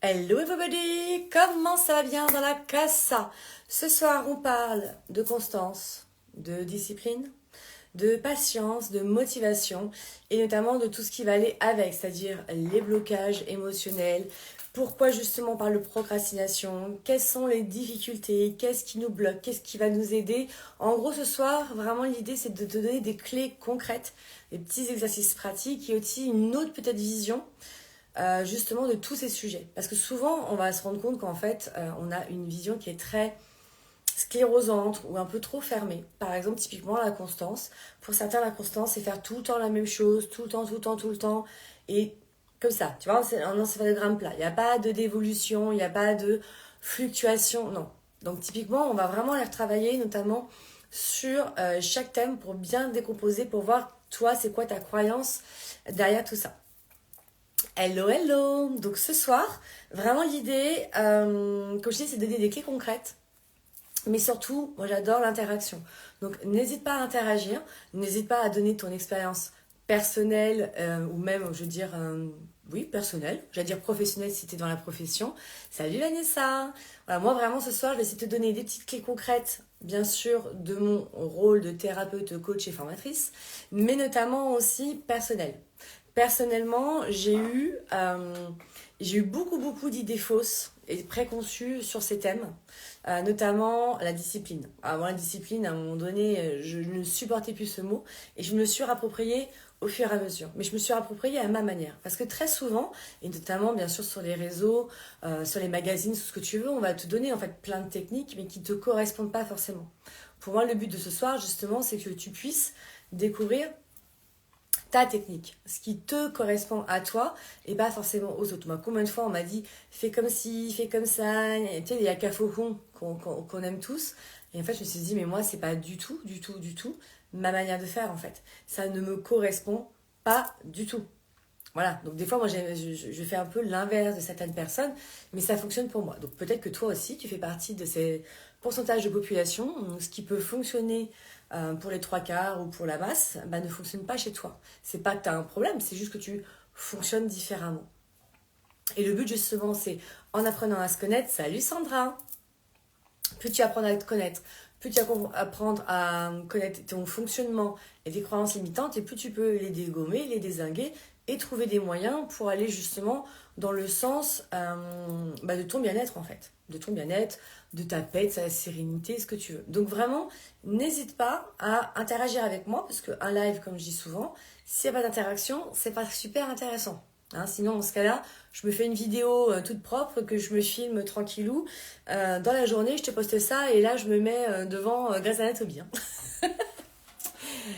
Hello everybody, comment ça va bien dans la casa? Ce soir on parle de constance, de discipline, de patience, de motivation et notamment de tout ce qui va aller avec, c'est-à-dire les blocages émotionnels, pourquoi justement on parle de procrastination, quelles sont les difficultés, qu'est-ce qui nous bloque, qu'est-ce qui va nous aider. En gros ce soir, vraiment l'idée c'est de te donner des clés concrètes, des petits exercices pratiques et aussi une autre peut-être vision justement de tous ces sujets. Parce que souvent, on va se rendre compte qu'en fait, on a une vision qui est très sclérosante ou un peu trop fermée. Par exemple, typiquement, la constance. Pour certains, la constance, c'est faire tout le temps la même chose, tout le temps, tout le temps, tout le temps. Et comme ça, tu vois, c'est un encéphalogramme plat. Il n'y a pas de dévolution, il n'y a pas de fluctuation, non. Donc typiquement, on va vraiment aller retravailler, notamment sur chaque thème pour bien décomposer, pour voir, toi, c'est quoi ta croyance derrière tout ça. Hello, hello! Donc ce soir, vraiment l'idée, comme je dis, c'est de donner des clés concrètes. Mais surtout, moi j'adore l'interaction. Donc n'hésite pas à interagir, n'hésite pas à donner ton expérience personnelle ou même, je veux dire, oui, personnelle. J'allais dire professionnelle si tu es dans la profession. Salut Vanessa! Voilà, moi vraiment ce soir, je vais essayer de te donner des petites clés concrètes, bien sûr, de mon rôle de thérapeute, coach et formatrice, mais notamment aussi personnelle. Personnellement, j'ai eu beaucoup d'idées fausses et préconçues sur ces thèmes, notamment la discipline. Alors, moi, la discipline, à un moment donné, je ne supportais plus ce mot et je me le suis rapproprié au fur et à mesure. Mais je me suis rapproprié à ma manière. Parce que très souvent, et notamment bien sûr sur les réseaux, sur les magazines, tout ce que tu veux, on va te donner en fait plein de techniques, mais qui ne te correspondent pas forcément. Pour moi, le but de ce soir, justement, c'est que tu puisses découvrir ta technique, ce qui te correspond à toi et pas forcément aux autres. Moi, combien de fois on m'a dit fais comme ci, fais comme ça, et, tu sais, il y a qu'à faucon qu'on aime tous. Et en fait, je me suis dit, mais moi, c'est pas du tout ma manière de faire en fait. Ça ne me correspond pas du tout. Voilà, donc des fois, moi, je fais un peu l'inverse de certaines personnes, mais ça fonctionne pour moi. Donc peut-être que toi aussi, tu fais partie de ces pourcentages de population, ce qui peut fonctionner pour les trois quarts ou pour la masse, bah, ne fonctionne pas chez toi. C'est pas que tu as un problème, c'est juste que tu fonctionnes différemment. Et le but, justement, c'est en apprenant à se connaître. Salut Sandra! Plus tu apprends à te connaître, plus tu apprends à connaître ton fonctionnement et tes croyances limitantes, et plus tu peux les dégommer, les dézinguer et trouver des moyens pour aller justement dans le sens de ton bien-être en fait. De ton bien-être, de ta paix, de ta sérénité, ce que tu veux. Donc vraiment, n'hésite pas à interagir avec moi, parce qu'un live, comme je dis souvent, s'il n'y a pas d'interaction, c'est pas super intéressant. Hein, sinon, dans ce cas-là, je me fais une vidéo toute propre que je me filme tranquillou. Dans la journée, je te poste ça et là, je me mets devant Grey's Anatomy. Hein.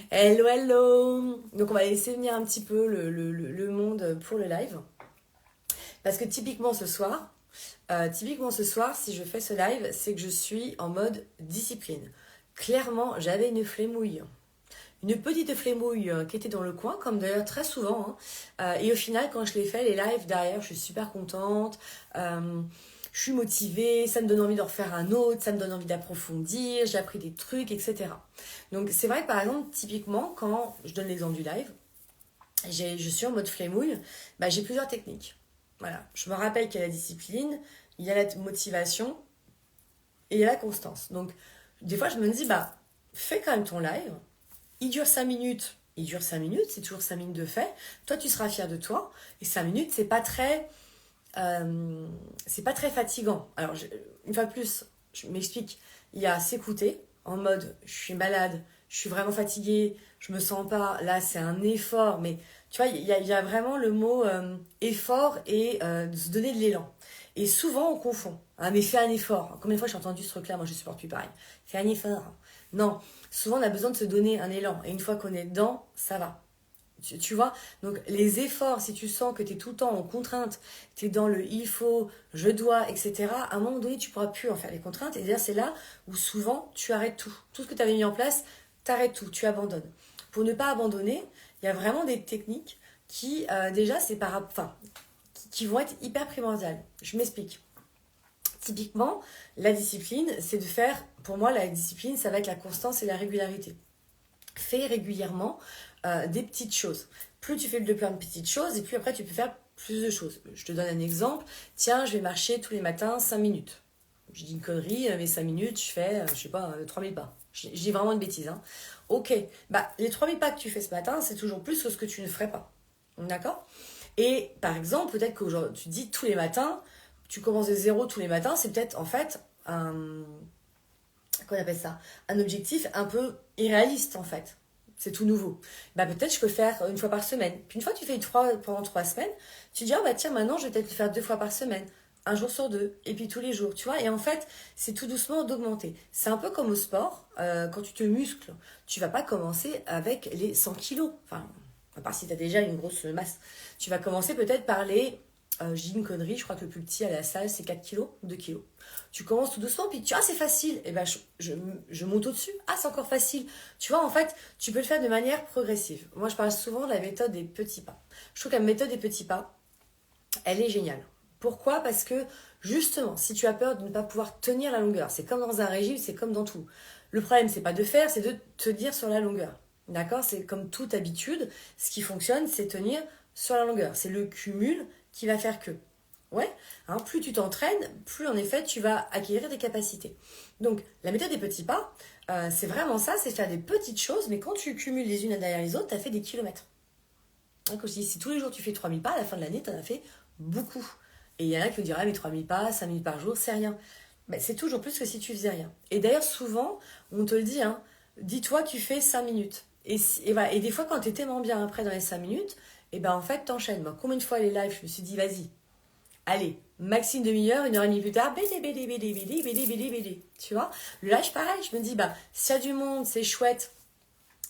Hello, hello! Donc, on va laisser venir un petit peu le monde pour le live. Parce que typiquement ce soir, si je fais ce live, c'est que je suis en mode discipline. Clairement, j'avais une flémouille. Une petite flémouille qui était dans le coin, comme d'ailleurs très souvent. Hein. Et au final, quand je l'ai fait, les lives derrière, je suis super contente. Je suis motivée, ça me donne envie d'en refaire un autre, ça me donne envie d'approfondir, j'ai appris des trucs, etc. Donc c'est vrai que par exemple, typiquement, quand je donne l'exemple du live, je suis en mode flémouille, bah, j'ai plusieurs techniques. Voilà. Je me rappelle qu'il y a la discipline, il y a la motivation et il y a la constance. Donc des fois, je me dis, bah, fais quand même ton live. Il dure 5 minutes. C'est toujours 5 minutes de fait. Toi, tu seras fier de toi. Et 5 minutes, c'est pas très fatigant. Alors, une fois de plus, je m'explique. Il y a s'écouter en mode je suis malade, je suis vraiment fatiguée, je me sens pas. Là, c'est un effort. Mais tu vois, il y a vraiment le mot effort et de se donner de l'élan. Et souvent, on confond. Ah, mais fais un effort. Combien de fois j'ai entendu ce truc-là? Moi, je supporte plus pareil. Fais un effort. Non, souvent on a besoin de se donner un élan. Et une fois qu'on est dedans, ça va. Tu vois? Donc les efforts, si tu sens que tu es tout le temps en contrainte, tu es dans le il faut, je dois, etc., à un moment donné, tu pourras plus en faire les contraintes. Et d'ailleurs, c'est là où souvent tu arrêtes tout. Tout ce que tu avais mis en place, tu arrêtes tout, tu abandonnes. Pour ne pas abandonner, il y a vraiment des techniques qui, déjà, qui vont être hyper primordiales. Je m'explique. Typiquement, la discipline, c'est de faire, pour moi, la discipline, ça va être la constance et la régularité. Fais régulièrement des petites choses. Plus tu fais de plein de petites choses, et plus après tu peux faire plus de choses. Je te donne un exemple. Tiens, je vais marcher tous les matins 5 minutes. Je dis une connerie, mais 5 minutes, je fais, je sais pas, 3000 pas. Je dis vraiment une bêtise. Hein. Ok, bah, les 3000 pas que tu fais ce matin, c'est toujours plus que ce que tu ne ferais pas. D'accord? Et par exemple, peut-être que tu dis tous les matins, tu commences de zéro tous les matins, c'est peut-être en fait qu'on appelle ça, un objectif un peu irréaliste en fait. C'est tout nouveau. Bah peut-être je peux faire une fois par semaine. Puis une fois que tu fais pendant 3 semaines, tu dis, ah bah tiens, maintenant je vais peut-être le faire 2 fois par semaine. Un jour sur 2, et puis tous les jours, tu vois. Et en fait, c'est tout doucement d'augmenter. C'est un peu comme au sport, quand tu te muscles, tu vas pas commencer avec les 100 kilos. Enfin, à part si tu as déjà une grosse masse. Tu vas commencer peut-être par je dis une connerie, je crois que le plus petit à la salle, c'est 4 kilos, 2 kilos. Tu commences tout doucement, puis tu c'est facile. Et ben, je monte au-dessus. Ah, c'est encore facile. Tu vois, en fait, tu peux le faire de manière progressive. Moi, je parle souvent de la méthode des petits pas. Je trouve que la méthode des petits pas, elle est géniale. Pourquoi? Parce que, justement, si tu as peur de ne pas pouvoir tenir la longueur, c'est comme dans un régime, c'est comme dans tout. Le problème, c'est pas de faire, c'est de tenir sur la longueur. D'accord? C'est comme toute habitude. Ce qui fonctionne, c'est tenir sur la longueur. C'est le cumul qui va faire que. Ouais, hein, plus tu t'entraînes, plus en effet tu vas acquérir des capacités. Donc la méthode des petits pas, c'est vraiment ça, c'est faire des petites choses, mais quand tu cumules les unes derrière les autres, tu as fait des kilomètres. Hein, quand je dis, si tous les jours tu fais 3000 pas, à la fin de l'année, tu en as fait beaucoup. Et il y en a qui vous diraient, mais 3000 pas, 5000 par jour, c'est rien. Mais c'est toujours plus que si tu faisais rien. Et d'ailleurs, souvent, on te le dit, hein, dis-toi, tu fais 5 minutes. Voilà. Et des fois, quand tu es tellement bien après dans les 5 minutes, et ben en fait, t'enchaînes. Moi, combien de fois les lives, je me suis dit, vas-y, allez, max une demi-heure, 1 heure et demie plus tard, BD. Tu vois, le live, pareil, je me dis, bah, s'il y a du monde, c'est chouette,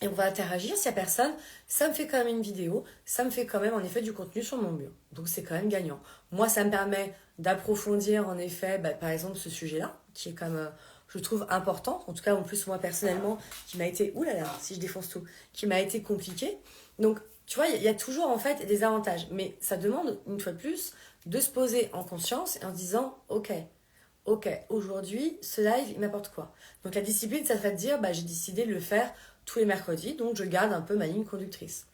et on va interagir. S'il n'y a personne, ça me fait quand même une vidéo, ça me fait quand même, en effet, du contenu sur mon mur. Donc, c'est quand même gagnant. Moi, ça me permet d'approfondir, en effet, bah, par exemple, ce sujet-là, qui est comme, je trouve, important. En tout cas, en plus, moi, personnellement, qui m'a été, oulala, si je défonce tout, qui m'a été compliqué. Donc, tu vois, il y a toujours, en fait, des avantages. Mais ça demande, une fois de plus, de se poser en conscience et en se disant, ok, aujourd'hui, ce live, il m'apporte quoi? Donc la discipline, ça serait de dire, bah, j'ai décidé de le faire tous les mercredis, donc je garde un peu ma ligne conductrice.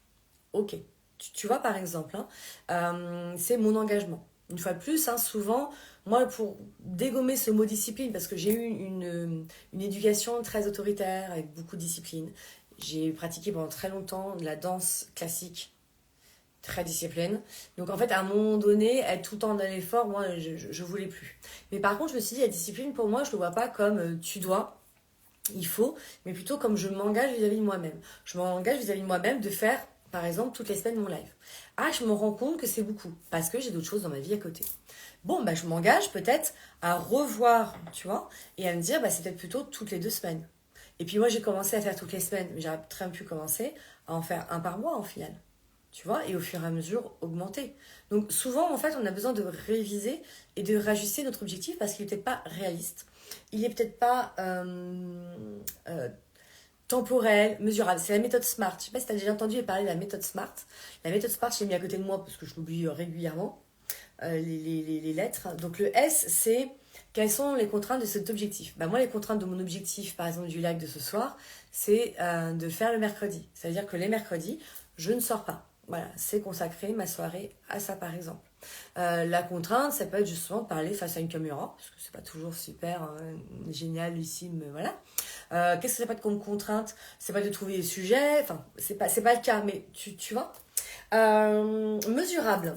Ok, tu vois par exemple, hein, c'est mon engagement. Une fois de plus, hein, souvent, moi, pour dégommer ce mot discipline, parce que j'ai eu une éducation très autoritaire, avec beaucoup de discipline, j'ai pratiqué pendant très longtemps de la danse classique, très discipline. Donc en fait, à un moment donné, être tout le temps dans l'effort, moi, je voulais plus. Mais par contre, je me suis dit, la discipline, pour moi, je ne le vois pas comme tu dois, il faut, mais plutôt comme je m'engage vis-à-vis de moi-même. Je m'engage vis-à-vis de moi-même de faire, par exemple, toutes les semaines mon live. Ah, je me rends compte que c'est beaucoup, parce que j'ai d'autres choses dans ma vie à côté. Bon, bah, je m'engage peut-être à revoir, tu vois, et à me dire, bah, c'est peut-être plutôt toutes les 2 semaines. Et puis moi, j'ai commencé à faire toutes les semaines, mais j'aurais très bien pu commencer à en faire un par mois, en final. Tu vois, et au fur et à mesure, augmenter. Donc souvent, en fait, on a besoin de réviser et de rajuster notre objectif parce qu'il n'est peut-être pas réaliste. Il n'est peut-être pas temporel, mesurable. C'est la méthode SMART. Je ne sais pas si tu as déjà entendu parler de la méthode SMART. La méthode SMART, je l'ai mis à côté de moi parce que je l'oublie régulièrement, les lettres. Donc le S, c'est quelles sont les contraintes de cet objectif. Moi, les contraintes de mon objectif, par exemple du live de ce soir, c'est de faire le mercredi. C'est-à-dire que les mercredis, je ne sors pas. Voilà, c'est consacrer ma soirée à ça, par exemple. La contrainte, ça peut être justement de parler face à une caméra, parce que c'est pas toujours super génial ici, mais voilà. Qu'est-ce que ça peut être comme contrainte? C'est pas de trouver des sujets, enfin, c'est pas le cas, mais tu vois. Mesurable.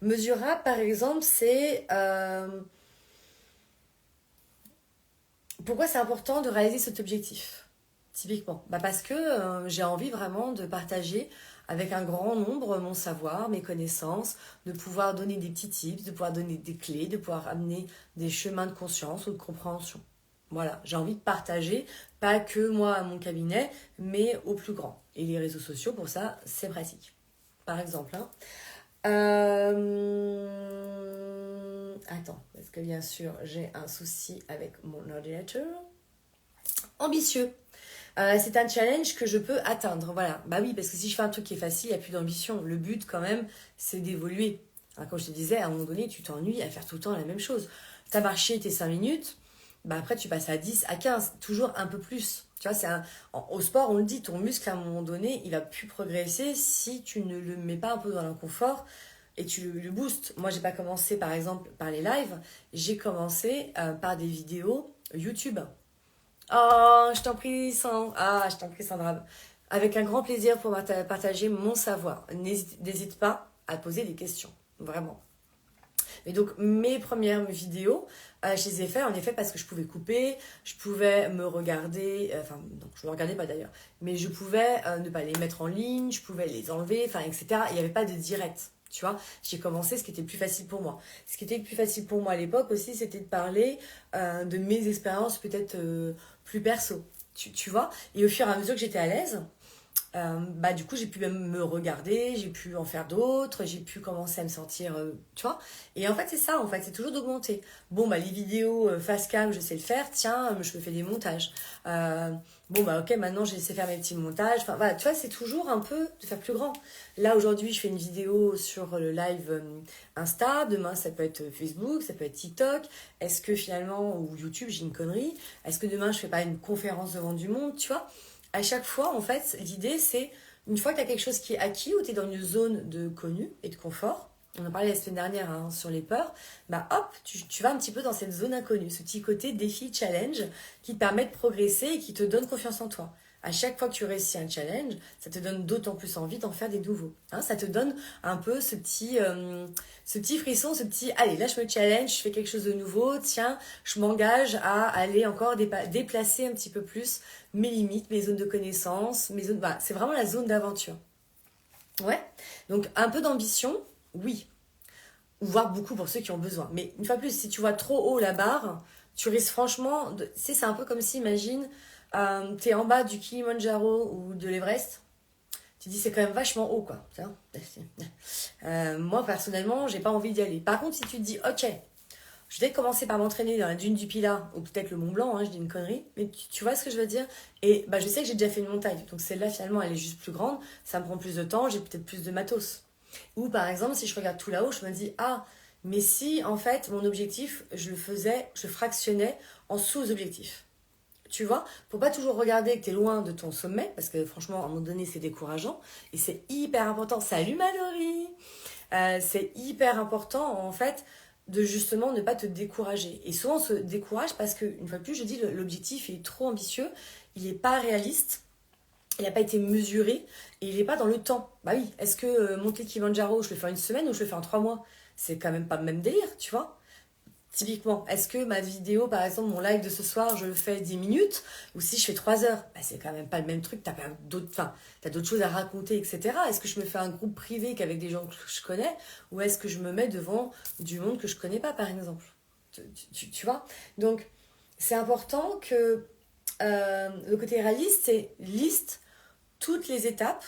Mesurable, par exemple, c'est... pourquoi c'est important de réaliser cet objectif? Typiquement, parce que j'ai envie vraiment de partager avec un grand nombre mon savoir, mes connaissances, de pouvoir donner des petits tips, de pouvoir donner des clés, de pouvoir amener des chemins de conscience ou de compréhension. Voilà, j'ai envie de partager, pas que moi à mon cabinet, mais au plus grand. Et les réseaux sociaux, pour ça, c'est pratique. Par exemple, hein. Attends, parce que bien sûr, j'ai un souci avec mon ordinateur. Ambitieux. C'est un challenge que je peux atteindre, voilà. Oui, parce que si je fais un truc qui est facile, il n'y a plus d'ambition. Le but, quand même, c'est d'évoluer. Comme je te disais, à un moment donné, tu t'ennuies à faire tout le temps la même chose. Tu as marché tes 5 minutes, bah après tu passes à 10, à 15, toujours un peu plus. Tu vois, au sport, on le dit, ton muscle à un moment donné, il va plus progresser si tu ne le mets pas un peu dans l'inconfort et tu le boostes. Moi, j'ai pas commencé par exemple par les lives, j'ai commencé par des vidéos YouTube. Oh, je t'en prie, Sandra. Ah, je t'en prie, Sandra. Avec un grand plaisir pour partager mon savoir. N'hésite pas à poser des questions, vraiment. Et donc, mes premières vidéos, je les ai faites en effet parce que je pouvais couper, je pouvais me regarder, enfin, non, je ne me regardais pas d'ailleurs, mais je pouvais ne pas les mettre en ligne, je pouvais les enlever, enfin, etc. Il n'y avait pas de direct. Tu vois, j'ai commencé ce qui était le plus facile pour moi. Ce qui était le plus facile pour moi à l'époque aussi, c'était de parler de mes expériences peut-être plus perso. Tu vois, et au fur et à mesure que j'étais à l'aise, bah du coup j'ai pu même me regarder, j'ai pu en faire d'autres, j'ai pu commencer à me sentir, tu vois. Et en fait c'est ça, en fait c'est toujours d'augmenter. Bon bah les vidéos face cam je sais le faire, tiens je me fais des montages. Bon bah ok maintenant je sais faire mes petits montages, enfin voilà tu vois c'est toujours un peu de faire plus grand. Là aujourd'hui je fais une vidéo sur le live Insta, demain ça peut être Facebook, ça peut être TikTok. Est-ce que finalement, ou YouTube j'ai une connerie, est-ce que demain je fais pas une conférence devant du monde, tu vois? À chaque fois, en fait, l'idée, c'est une fois que tu as quelque chose qui est acquis ou tu es dans une zone de connu et de confort, on en parlait la semaine dernière hein, sur les peurs, bah hop, tu vas un petit peu dans cette zone inconnue, ce petit côté défi, challenge qui te permet de progresser et qui te donne confiance en toi. À chaque fois que tu réussis un challenge, ça te donne d'autant plus envie d'en faire des nouveaux. Hein, ça te donne un peu ce petit frisson, ce petit allez, là je me challenge, je fais quelque chose de nouveau, tiens, je m'engage à aller encore déplacer un petit peu plus mes limites, mes zones de connaissance, mes zones. Bah, c'est vraiment la zone d'aventure. Ouais. Donc un peu d'ambition, oui. Ou voire beaucoup pour ceux qui ont besoin. Mais une fois plus, si tu vois trop haut la barre, tu risques franchement. C'est un peu comme si, imagine, t'es en bas du Kilimanjaro ou de l'Everest. Tu dis c'est quand même vachement haut quoi. Moi personnellement, j'ai pas envie d'y aller. Par contre, si tu te dis ok, je vais commencer par m'entraîner dans la dune du Pilat, ou peut-être le Mont Blanc, hein, je dis une connerie, mais tu vois ce que je veux dire? Et bah, je sais que j'ai déjà fait une montagne, donc celle-là finalement elle est juste plus grande, ça me prend plus de temps, j'ai peut-être plus de matos. Ou par exemple, si je regarde tout là-haut, je me dis, ah, mais si en fait mon objectif, je le fractionnais en sous-objectifs. Tu vois, pour pas toujours regarder que tu es loin de ton sommet, parce que franchement, à un moment donné, c'est décourageant, et c'est hyper important. Salut Mallory! C'est hyper important en fait de justement ne pas te décourager. Et souvent on se décourage parce que, une fois de plus, je dis l'objectif est trop ambitieux, il n'est pas réaliste, il n'a pas été mesuré et il n'est pas dans le temps. Bah oui, est-ce que monter Kilimanjaro, je le fais en une semaine ou je le fais en 3 mois? C'est quand même pas le même délire, tu vois. Typiquement, est-ce que ma vidéo, par exemple, mon live de ce soir, je le fais 10 minutes ou si je fais 3 heures? Bah, c'est quand même pas le même truc, t'as d'autres choses à raconter, etc. Est-ce que je me fais un groupe privé qu'avec des gens que je connais ou est-ce que je me mets devant du monde que je connais pas, par exemple? Tu vois? Donc, c'est important que le côté réaliste, c'est liste toutes les étapes,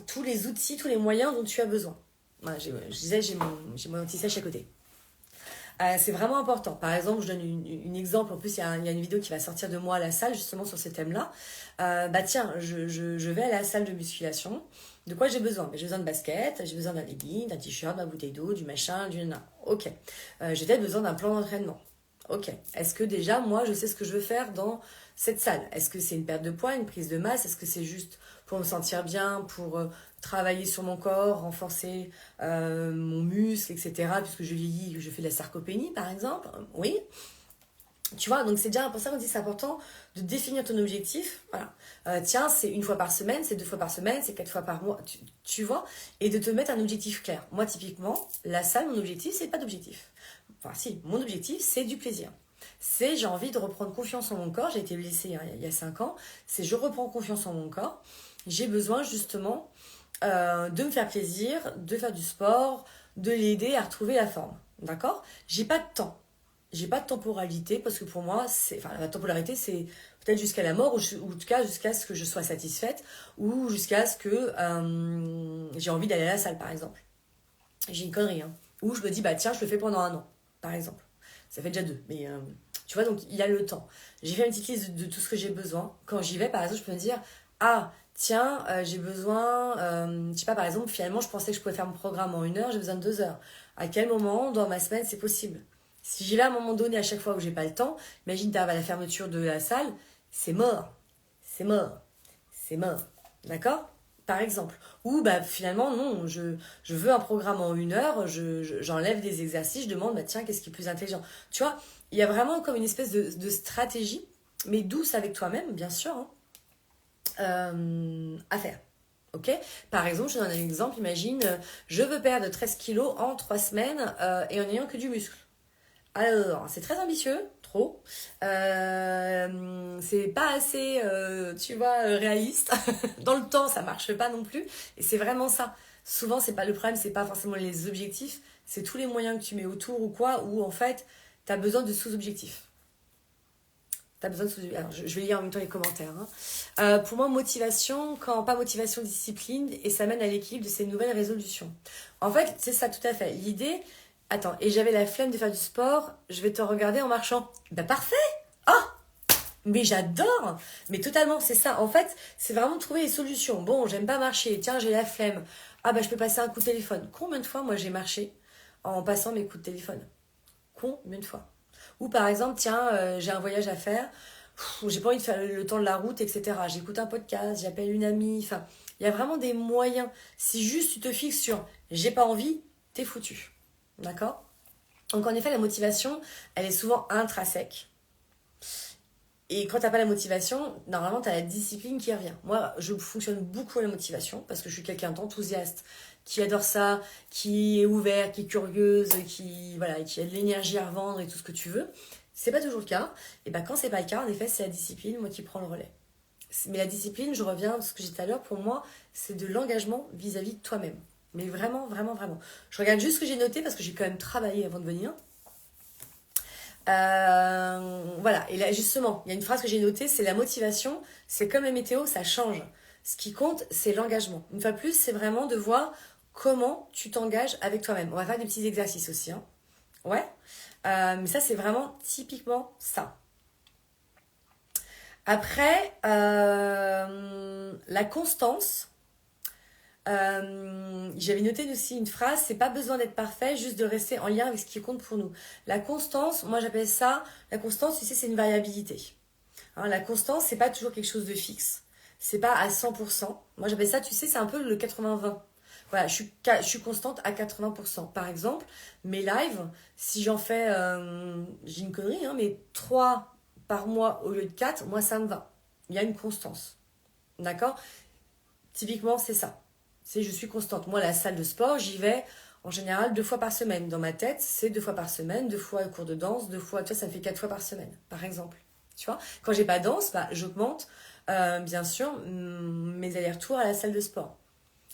tous les outils, tous les moyens dont tu as besoin. Voilà, je disais, j'ai mon anti-sèche à côté. C'est vraiment important. Par exemple, je donne une exemple. En plus, il y a une vidéo qui va sortir de moi à la salle, justement, sur ce thème-là. Bah tiens, je vais à la salle de musculation. De quoi j'ai besoin? J'ai besoin de basket, j'ai besoin d'un legging, d'un t-shirt, ma bouteille d'eau, du machin, du nana. Ok. J'ai peut-être besoin d'un plan d'entraînement. Ok. Est-ce que déjà, moi, je sais ce que je veux faire dans cette salle? Est-ce que c'est une perte de poids, une prise de masse? Est-ce que c'est juste pour me sentir bien, pour travailler sur mon corps, renforcer mon muscle, etc. Puisque je vieillis, que je fais de la sarcopénie, par exemple? Oui. Tu vois, donc c'est déjà pour ça qu'on dit que c'est important de définir ton objectif. Voilà. Tiens, c'est une fois par semaine, c'est 2 fois par semaine, c'est 4 fois par mois, tu vois, et de te mettre un objectif clair. Moi, typiquement, la salle, mon objectif, c'est pas d'objectif. Enfin, si, mon objectif, c'est du plaisir. C'est j'ai envie de reprendre confiance en mon corps. J'ai été blessée hein, il y a 5 ans. C'est je reprends confiance en mon corps. J'ai besoin justement de me faire plaisir, de faire du sport, de l'aider à retrouver la forme. D'accord? J'ai pas de temps. J'ai pas de temporalité parce que pour moi, la temporalité, c'est peut-être jusqu'à la mort ou en tout cas jusqu'à ce que je sois satisfaite ou jusqu'à ce que j'ai envie d'aller à la salle, par exemple. J'ai une connerie, hein. Ou je me dis, bah tiens, je le fais pendant 1 an, par exemple. Ça fait déjà 2, mais tu vois, donc il y a le temps. J'ai fait une petite liste de tout ce que j'ai besoin. Quand j'y vais, par exemple, je peux me dire, ah, tiens, j'ai besoin, je sais pas, par exemple, finalement, je pensais que je pouvais faire mon programme en 1 heure, j'ai besoin de 2 heures. À quel moment dans ma semaine c'est possible? Si j'y vais à un moment donné, à chaque fois où j'ai pas le temps, imagine t'arrives à la fermeture de la salle, c'est mort. C'est mort. C'est mort. D'accord? Par exemple. Ou bah finalement, non, je veux un programme en 1 heure, j'enlève des exercices, je demande, bah tiens, qu'est-ce qui est plus intelligent? Tu vois, il y a vraiment comme une espèce de stratégie, mais douce avec toi-même, bien sûr, hein, à faire. Ok. Par exemple, je te donne un exemple. Imagine, je veux perdre 13 kilos en 3 semaines et en ayant que du muscle. Alors, c'est très ambitieux, trop. C'est pas assez, tu vois, réaliste. Dans le temps, ça marche pas non plus. Et c'est vraiment ça. Souvent, c'est pas le problème, c'est pas forcément les objectifs, c'est tous les moyens que tu mets autour ou quoi, où en fait, t'as besoin de sous-objectifs. T'as besoin de sous. Alors, je vais lire en même temps les commentaires, hein. Pour moi, motivation, quand pas motivation, discipline, et ça mène à l'équilibre de ces nouvelles résolutions. En fait, c'est ça tout à fait. L'idée, attends, et j'avais la flemme de faire du sport, je vais te regarder en marchant. Bah parfait! Oh! Mais j'adore! Mais totalement, c'est ça. En fait, c'est vraiment trouver les solutions. Bon, j'aime pas marcher, tiens, j'ai la flemme. Ah bah je peux passer un coup de téléphone. Combien de fois, moi, j'ai marché en passant mes coups de téléphone? Combien de fois? Ou par exemple, tiens, j'ai un voyage à faire, j'ai pas envie de faire le temps de la route, etc. J'écoute un podcast, j'appelle une amie, enfin, il y a vraiment des moyens. Si juste tu te fixes sur j'ai pas envie, t'es foutu. D'accord? Donc en effet, la motivation, elle est souvent intrinsèque. Et quand t'as pas la motivation, normalement t'as la discipline qui revient. Moi, je fonctionne beaucoup à la motivation parce que je suis quelqu'un d'enthousiaste, qui adore ça, qui est ouvert, qui est curieuse, qui voilà, qui a de l'énergie à revendre et tout ce que tu veux. C'est pas toujours le cas. Et ben quand c'est pas le cas, en effet, c'est la discipline, moi qui prends le relais. Mais la discipline, je reviens à ce que j'ai dit tout à l'heure, pour moi, c'est de l'engagement vis-à-vis de toi-même. Mais vraiment, vraiment, vraiment. Je regarde juste ce que j'ai noté parce que j'ai quand même travaillé avant de venir. Voilà, et là justement, il y a une phrase que j'ai notée, c'est la motivation, c'est comme la météo, ça change. Ce qui compte, c'est l'engagement. Une fois de plus, c'est vraiment de voir comment tu t'engages avec toi-même. On va faire des petits exercices aussi, hein. Ouais. Mais ça, c'est vraiment typiquement ça. Après, la constance. J'avais noté aussi une phrase, c'est pas besoin d'être parfait, juste de rester en lien avec ce qui compte pour nous. La constance, moi j'appelle ça, la constance, tu sais, c'est une variabilité. Hein, la constance, c'est pas toujours quelque chose de fixe. C'est pas à 100%. Moi j'appelle ça, tu sais, c'est un peu le 80-20. Voilà, je suis constante à 80%. Par exemple, mes lives, si j'en fais, j'ai une connerie, hein, mais 3 par mois au lieu de 4, moi ça me va. Il y a une constance. D'accord? Typiquement, c'est ça. C'est je suis constante. Moi, la salle de sport, j'y vais en général 2 fois par semaine. Dans ma tête, c'est 2 fois par semaine, 2 fois cours de danse, 2 fois, tu vois, ça me fait 4 fois par semaine, par exemple. Tu vois, quand j'ai pas danse, bah, j'augmente, bien sûr, mes allers-retours à la salle de sport.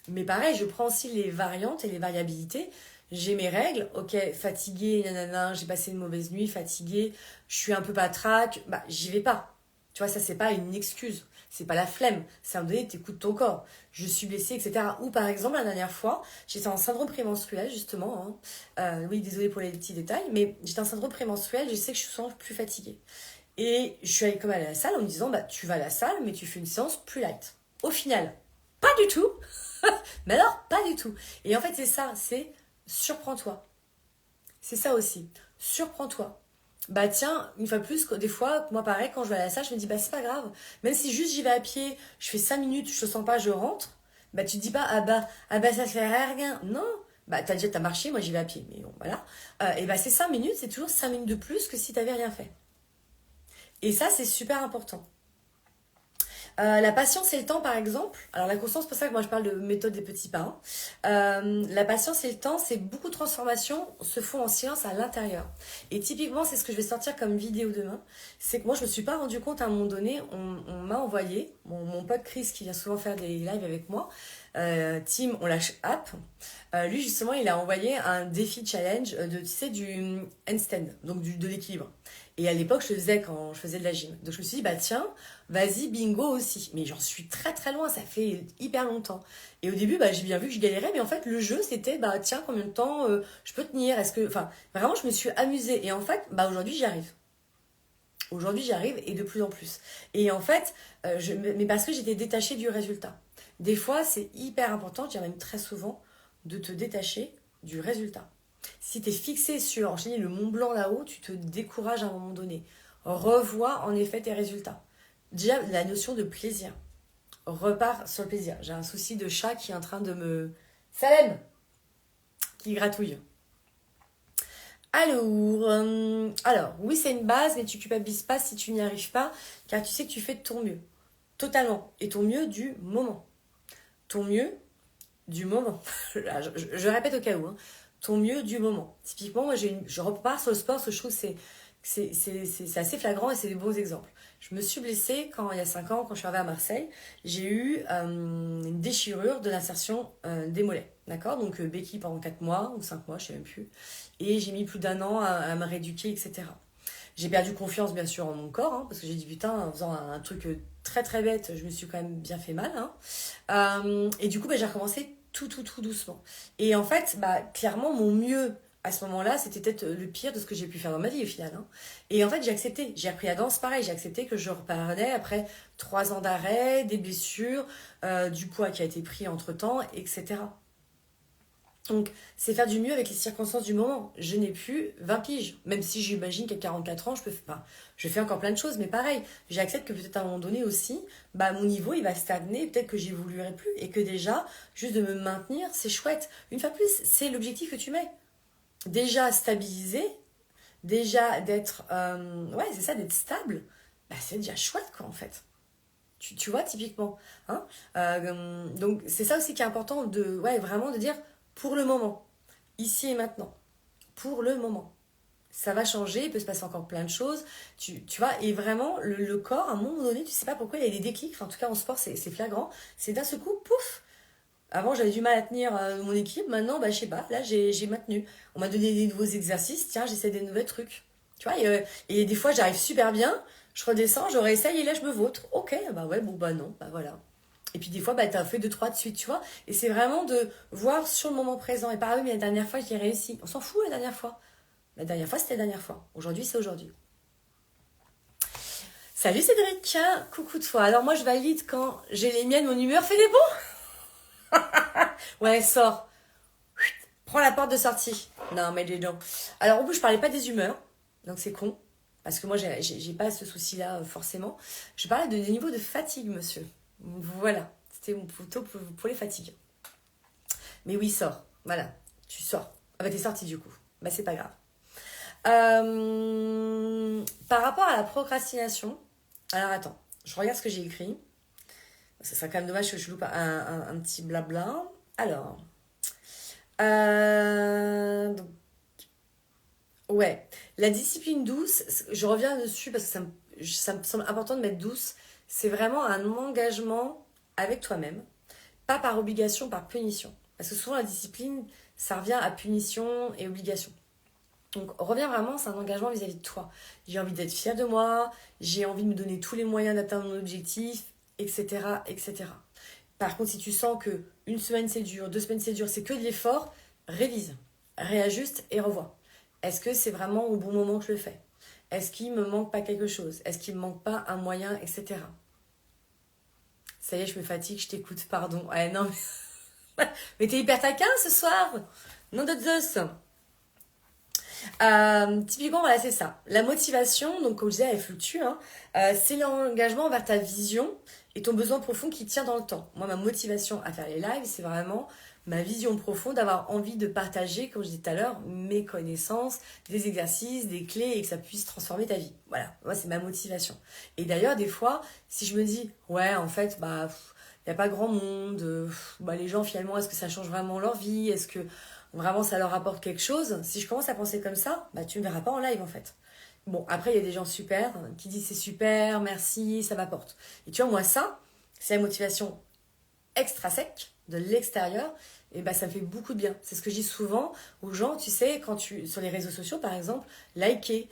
Mais pareil, je prends aussi les variantes et les variabilités. J'ai mes règles, ok, fatiguée, nanana, j'ai passé une mauvaise nuit, fatiguée, je suis un peu patraque, bah j'y vais pas. Tu vois, ça c'est pas une excuse, c'est pas la flemme, c'est à un moment donné, t'écoutes ton corps. Je suis blessée, etc. Ou par exemple, la dernière fois, j'étais en syndrome prémenstruel, justement, hein. Oui, désolée pour les petits détails, mais j'étais en syndrome prémenstruel, je sais que je suis souvent plus fatiguée. Et je suis allée comme à la salle en me disant, bah tu vas à la salle, mais tu fais une séance plus light. Au final, pas du tout. Mais alors, pas du tout. Et en fait, c'est ça, c'est surprends-toi. C'est ça aussi. Surprends-toi. Bah tiens, une fois de plus, des fois, moi pareil, quand je vais à la salle, je me dis, bah c'est pas grave. Même si juste j'y vais à pied, je fais 5 minutes, je te sens pas, je rentre, bah tu te dis pas, ah bah ça fait rien. Non. Bah t'as marché, moi j'y vais à pied. Mais bon, voilà. Et bah ces 5 minutes, c'est toujours 5 minutes de plus que si t'avais rien fait. Et ça, c'est super important. La patience et le temps, par exemple. Alors la constance, c'est pour ça que moi je parle de méthode des petits pas, hein. La patience et le temps, c'est beaucoup de transformations se font en silence à l'intérieur. Et typiquement, c'est ce que je vais sortir comme vidéo demain. C'est que moi, je me suis pas rendu compte à un moment donné, on m'a envoyé, mon pote Chris qui vient souvent faire des lives avec moi, Team On Lâche App, lui justement, il a envoyé un défi challenge de, tu sais, du handstand, donc de l'équilibre. Et à l'époque, je le faisais quand je faisais de la gym. Donc je me suis dit, bah tiens, vas-y, bingo aussi. Mais j'en suis très très loin, ça fait hyper longtemps. Et au début, bah, j'ai bien vu que je galérais, mais en fait, le jeu, c'était, bah tiens, combien de temps je peux tenir? Est-ce que, enfin, vraiment, je me suis amusée. Et en fait, bah aujourd'hui, j'y arrive. Aujourd'hui, j'y arrive et de plus en plus. Et en fait, mais parce que j'étais détachée du résultat. Des fois, c'est hyper important, je dirais même très souvent, de te détacher du résultat. Si tu es fixé sur, je dis, le Mont Blanc là-haut, tu te décourages à un moment donné. Revois en effet tes résultats. Déjà, la notion de plaisir. Repars sur le plaisir. J'ai un souci de chat qui est en train de me... Salem, qui gratouille. Alors, oui, c'est une base, mais tu culpabilises pas si tu n'y arrives pas, car tu sais que tu fais de ton mieux. Totalement. Et ton mieux du moment. Ton mieux du moment. Je répète au cas où. Hein. Ton mieux du moment. Typiquement, moi, je repars sur le sport parce que je trouve que c'est assez flagrant et c'est des beaux exemples. Je me suis blessée il y a 5 ans, quand je suis arrivée à Marseille. J'ai eu une déchirure de l'insertion des mollets. D'accord. Donc, béquille pendant 4 mois ou 5 mois, je ne sais même plus. Et j'ai mis plus d'1 an à me rééduquer, etc. J'ai perdu confiance, bien sûr, en mon corps, hein, parce que j'ai dit, putain, en faisant un truc très très bête, je me suis quand même bien fait mal. Hein. Et du coup, j'ai recommencé tout doucement. Et en fait, clairement, mon mieux à ce moment-là, c'était peut-être le pire de ce que j'ai pu faire dans ma vie au final. Hein. Et en fait, j'ai accepté. J'ai appris la danse, pareil. J'ai accepté que je repartais après 3 ans d'arrêt, des blessures, du poids qui a été pris entre-temps, etc. Donc, c'est faire du mieux avec les circonstances du moment. Je n'ai plus 20 piges. Même si j'imagine qu'à 44 ans, je fais encore plein de choses, mais pareil, j'accepte que peut-être à un moment donné aussi, mon niveau, il va stagner, peut-être que j'évoluerai plus, et que déjà, juste de me maintenir, c'est chouette. Une fois de plus, c'est l'objectif que tu mets. Déjà stabiliser, déjà d'être, c'est ça, d'être stable, c'est déjà chouette, quoi, en fait. Tu vois, typiquement. Hein. Donc, c'est ça aussi qui est important vraiment de dire pour le moment, ici et maintenant, pour le moment. Ça va changer, il peut se passer encore plein de choses. Tu vois, et vraiment, le corps, à un moment donné, tu sais pas pourquoi il y a des déclics. Enfin, en tout cas, en sport, c'est flagrant. C'est d'un seul coup, pouf. Avant, j'avais du mal à tenir mon équipe. Maintenant, je sais pas, là, j'ai maintenu. On m'a donné des nouveaux exercices. Tiens, j'essaie des nouveaux trucs. Tu vois, et des fois, j'arrive super bien. Je redescends, je réessaye et là, je me vautre. Ok, ouais, non, voilà. Et puis des fois, t'as fait 2-3 de suite, tu vois. Et c'est vraiment de voir sur le moment présent. Et pareil, mais la dernière fois, j'ai réussi. On s'en fout la dernière fois. La dernière fois, c'était la dernière fois. Aujourd'hui, c'est aujourd'hui. Salut Cédric, coucou toi. Alors moi, je valide quand j'ai les miennes, mon humeur fait des bons. Ouais, sors. Prends la porte de sortie. Non, mais dis donc. Alors, au bout, je parlais pas des humeurs. Donc, c'est con. Parce que moi, j'ai pas ce souci-là, forcément. Je parlais des niveaux de fatigue, monsieur. Voilà. C'était plutôt pour les fatigues. Mais oui, sors. Voilà. Tu sors. Ah t'es sorti du coup. C'est pas grave. Par rapport à la procrastination. Alors, attends. Je regarde ce que j'ai écrit. Ça serait quand même dommage que je loupe un petit blabla. Alors. Donc, ouais, la discipline douce, je reviens dessus parce que ça me semble important de mettre douce. C'est vraiment un engagement avec toi-même, pas par obligation, par punition. Parce que souvent la discipline, ça revient à punition et obligation. Donc reviens vraiment, c'est un engagement vis-à-vis de toi. J'ai envie d'être fière de moi, j'ai envie de me donner tous les moyens d'atteindre mon objectif, etc., etc. Par contre, si tu sens que une semaine c'est dur, 2 semaines c'est dur, c'est que de l'effort, révise, réajuste et revois. Est-ce que c'est vraiment au bon moment que je le fais? Est-ce qu'il me manque pas quelque chose? Est-ce qu'il me manque pas un moyen, etc. Ça y est, je me fatigue, je t'écoute, pardon. Ouais, non, mais t'es hyper taquin ce soir. Non de Zeus. Typiquement, voilà, c'est ça. La motivation, donc comme je disais, elle fluctue. Hein. C'est l'engagement vers ta vision et ton besoin profond qui tient dans le temps. Moi, ma motivation à faire les lives, c'est vraiment ma vision profonde, d'avoir envie de partager, comme je disais tout à l'heure, mes connaissances, des exercices, des clés et que ça puisse transformer ta vie. Voilà, moi, c'est ma motivation. Et d'ailleurs, des fois, si je me dis, ouais, en fait, il n'y a pas grand monde, les gens, finalement, est-ce que ça change vraiment leur vie? Est-ce que vraiment ça leur apporte quelque chose? Si je commence à penser comme ça, tu ne me verras pas en live, en fait. Bon, après, il y a des gens super qui disent c'est super, merci, ça m'apporte. Et tu vois, moi, ça, c'est la motivation extrinsèque de l'extérieur. Et ça me fait beaucoup de bien. C'est ce que je dis souvent aux gens, tu sais, sur les réseaux sociaux, par exemple, likez,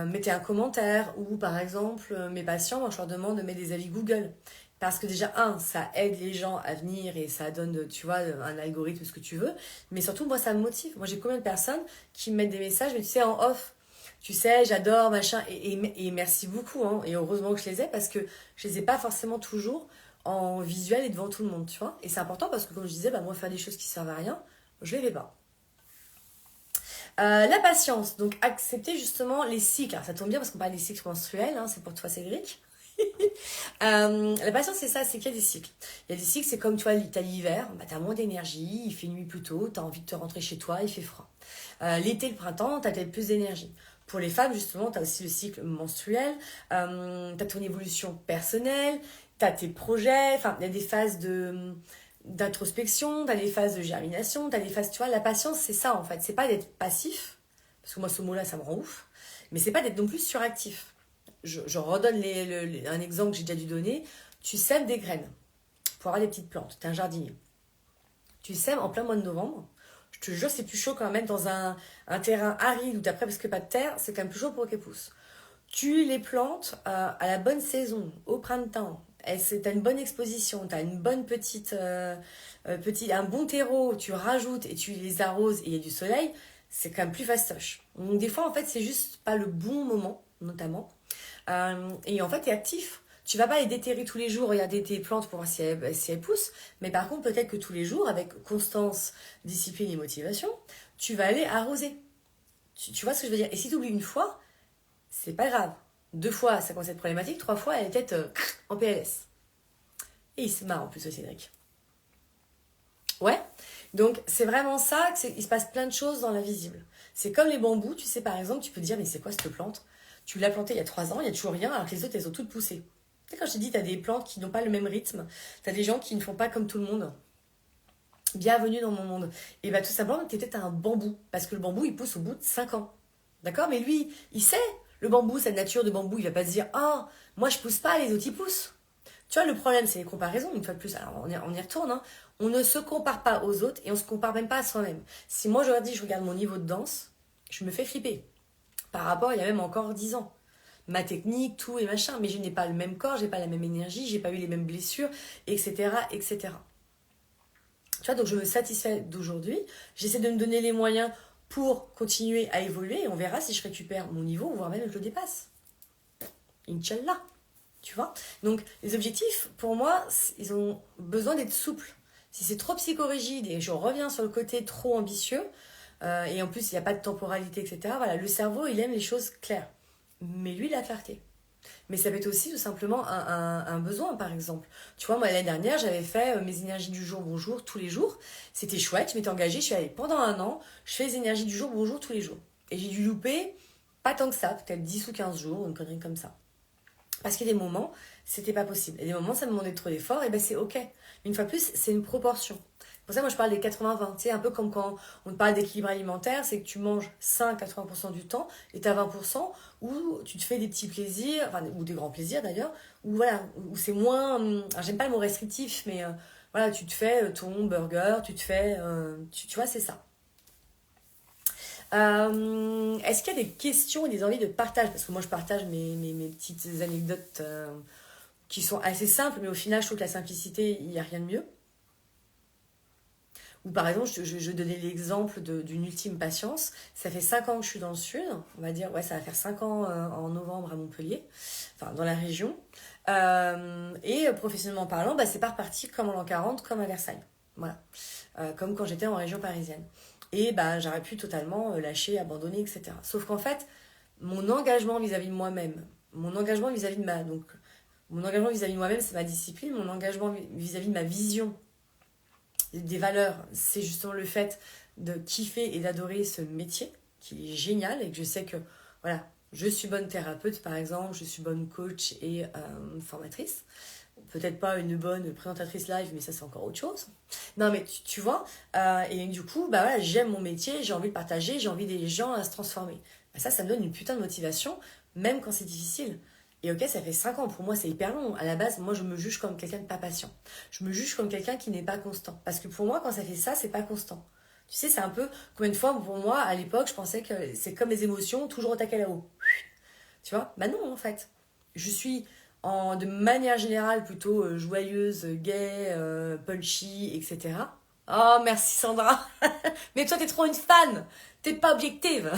mettez un commentaire, ou par exemple, mes patients, moi, je leur demande de mettre des avis Google. Parce que déjà, ça aide les gens à venir et ça donne, tu vois, un algorithme, ce que tu veux. Mais surtout, moi, ça me motive. Moi, j'ai combien de personnes qui me mettent des messages, mais tu sais, en off. Tu sais, j'adore, machin. Et merci beaucoup. Hein, et heureusement que je les ai parce que je les ai pas forcément toujours en visuel et devant tout le monde, tu vois. Et c'est important parce que, comme je disais, moi, faire des choses qui servent à rien, je les fais pas. La patience, donc accepter justement les cycles. Alors, ça tombe bien parce qu'on parle des cycles menstruels, hein, c'est pour toi Cédric. La patience, c'est ça, c'est qu'il y a des cycles. Il y a des cycles, c'est comme tu vois, t'as l'hiver, bah, t'as moins d'énergie, il fait nuit plus tôt, t'as envie de te rentrer chez toi, il fait froid. L'été, le printemps, t'as peut-être plus d'énergie. Pour les femmes, justement, t'as aussi le cycle menstruel, t'as ton évolution personnelle, t'as tes projets, enfin, il y a des phases d'introspection, t'as des phases de germination, t'as des phases, tu vois, la patience, c'est ça, en fait. C'est pas d'être passif, parce que moi, ce mot-là, ça me rend ouf, mais c'est pas d'être non plus suractif. Je redonne un exemple que j'ai déjà dû donner. Tu sèmes des graines pour avoir des petites plantes. Tu es un jardinier. Tu sèmes en plein mois de novembre. Je te jure, c'est plus chaud quand même dans un terrain aride où tu n'as presque pas de terre. C'est quand même plus chaud pour qu'elles poussent. Tu les plantes à la bonne saison, au printemps. Tu as une bonne exposition, tu as une bonne un bon terreau. Tu rajoutes et tu les arroses et il y a du soleil. C'est quand même plus fastoche. Donc des fois, en fait, c'est juste pas le bon moment, notamment. Et en fait, tu es actif. Tu vas pas les déterrer tous les jours, regarder tes plantes pour voir si elles poussent. Mais par contre, peut-être que tous les jours, avec constance, discipline et motivation, tu vas aller arroser. Tu vois ce que je veux dire? Et si tu oublies une fois, c'est pas grave. 2 fois, ça commence à être problématique. 3 fois, elle est peut-être en PLS. Et il se marre en plus, Cédric. Ouais. Donc, c'est vraiment ça, il se passe plein de choses dans l'invisible. C'est comme les bambous, tu sais, par exemple, tu peux te dire, mais c'est quoi cette plante? Tu l'as plantée il y a 3 ans, il n'y a toujours rien, alors que les autres, elles ont toutes poussé. Tu sais, quand je t'ai dit, tu as des plantes qui n'ont pas le même rythme, tu as des gens qui ne font pas comme tout le monde. Bienvenue dans mon monde. Et bien, tout simplement, tu es peut-être un bambou, parce que le bambou, il pousse au bout de 5 ans. D'accord? Mais lui, il sait, le bambou, cette nature de bambou, il va pas se dire, ah, moi, je pousse pas, les autres, ils poussent. Tu vois, le problème, c'est les comparaisons, une fois de plus. Alors, on y retourne, hein. On ne se compare pas aux autres et on se compare même pas à soi-même. Si moi, je leur dis, je regarde mon niveau de danse, je me fais flipper. Par rapport, il y a même encore 10 ans. Ma technique, tout et machin. Mais je n'ai pas le même corps, j'ai pas la même énergie, j'ai pas eu les mêmes blessures, etc., etc. Tu vois, donc je me satisfais d'aujourd'hui. J'essaie de me donner les moyens pour continuer à évoluer et on verra si je récupère mon niveau, voire même que je le dépasse. Inch'Allah. Tu vois? Donc, les objectifs, pour moi, ils ont besoin d'être souples. Si c'est trop psychorigide et je reviens sur le côté trop ambitieux, et en plus, il n'y a pas de temporalité, etc., voilà, le cerveau, il aime les choses claires. Mais lui, la clarté. Mais ça peut être aussi tout simplement un besoin, par exemple. Tu vois, moi, l'année dernière, j'avais fait mes énergies du jour, bonjour, tous les jours. C'était chouette, je m'étais engagée, je suis allée pendant 1 an, je fais les énergies du jour, bonjour, tous les jours. Et j'ai dû louper, pas tant que ça, peut-être 10 ou 15 jours, une connerie comme ça. Parce qu'il y a des moments, c'était pas possible. Et des moments, ça me demandait trop d'efforts, et ben c'est ok. Mais une fois de plus, c'est une proportion. C'est pour ça, moi, je parle des 80-20. Tu sais, un peu comme quand on te parle d'équilibre alimentaire, c'est que tu manges 5-80% du temps, et tu as 20% où tu te fais des petits plaisirs, enfin, ou des grands plaisirs d'ailleurs, où voilà, où c'est moins. Alors, j'aime pas le mot restrictif, mais voilà, tu te fais ton burger, tu te fais. Tu vois, c'est ça. Est-ce qu'il y a des questions et des envies de partage? Parce que moi, je partage mes petites anecdotes qui sont assez simples, mais au final, je trouve que la simplicité, il n'y a rien de mieux. Ou par exemple, je donnais l'exemple d'une ultime patience. Ça fait 5 ans que je suis dans le sud, on va dire, ouais, ça va faire 5 ans en novembre à Montpellier, enfin dans la région. Et professionnellement parlant, bah, c'est pas reparti comme en l'an 40, comme à Versailles. Voilà. Comme quand j'étais en région parisienne. Et bah, j'aurais pu totalement lâcher, abandonner, etc. Sauf qu'en fait, mon engagement vis-à-vis de moi-même, mon engagement vis-à-vis de ma. Donc, mon engagement vis-à-vis de moi-même, c'est ma discipline. Mon engagement vis-à-vis de ma vision des valeurs, c'est justement le fait de kiffer et d'adorer ce métier qui est génial et que je sais que, voilà, je suis bonne thérapeute par exemple, je suis bonne coach et formatrice. Peut-être pas une bonne présentatrice live, mais ça c'est encore autre chose. Non mais tu vois, et du coup, bah voilà, j'aime mon métier, j'ai envie de partager, j'ai envie d'aider les gens à se transformer. Bah, ça me donne une putain de motivation, même quand c'est difficile. Et ok, ça fait 5 ans, pour moi c'est hyper long. À la base, moi je me juge comme quelqu'un de pas patient. Je me juge comme quelqu'un qui n'est pas constant. Parce que pour moi, quand ça fait ça, c'est pas constant. Tu sais, c'est un peu, combien de fois pour moi, à l'époque, je pensais que c'est comme les émotions, toujours au taquet là-haut. Tu vois? Bah non, en fait. Je suis de manière générale plutôt joyeuse, gay, punchy, etc. Oh, merci Sandra. Mais toi, t'es trop une fan. T'es pas objective.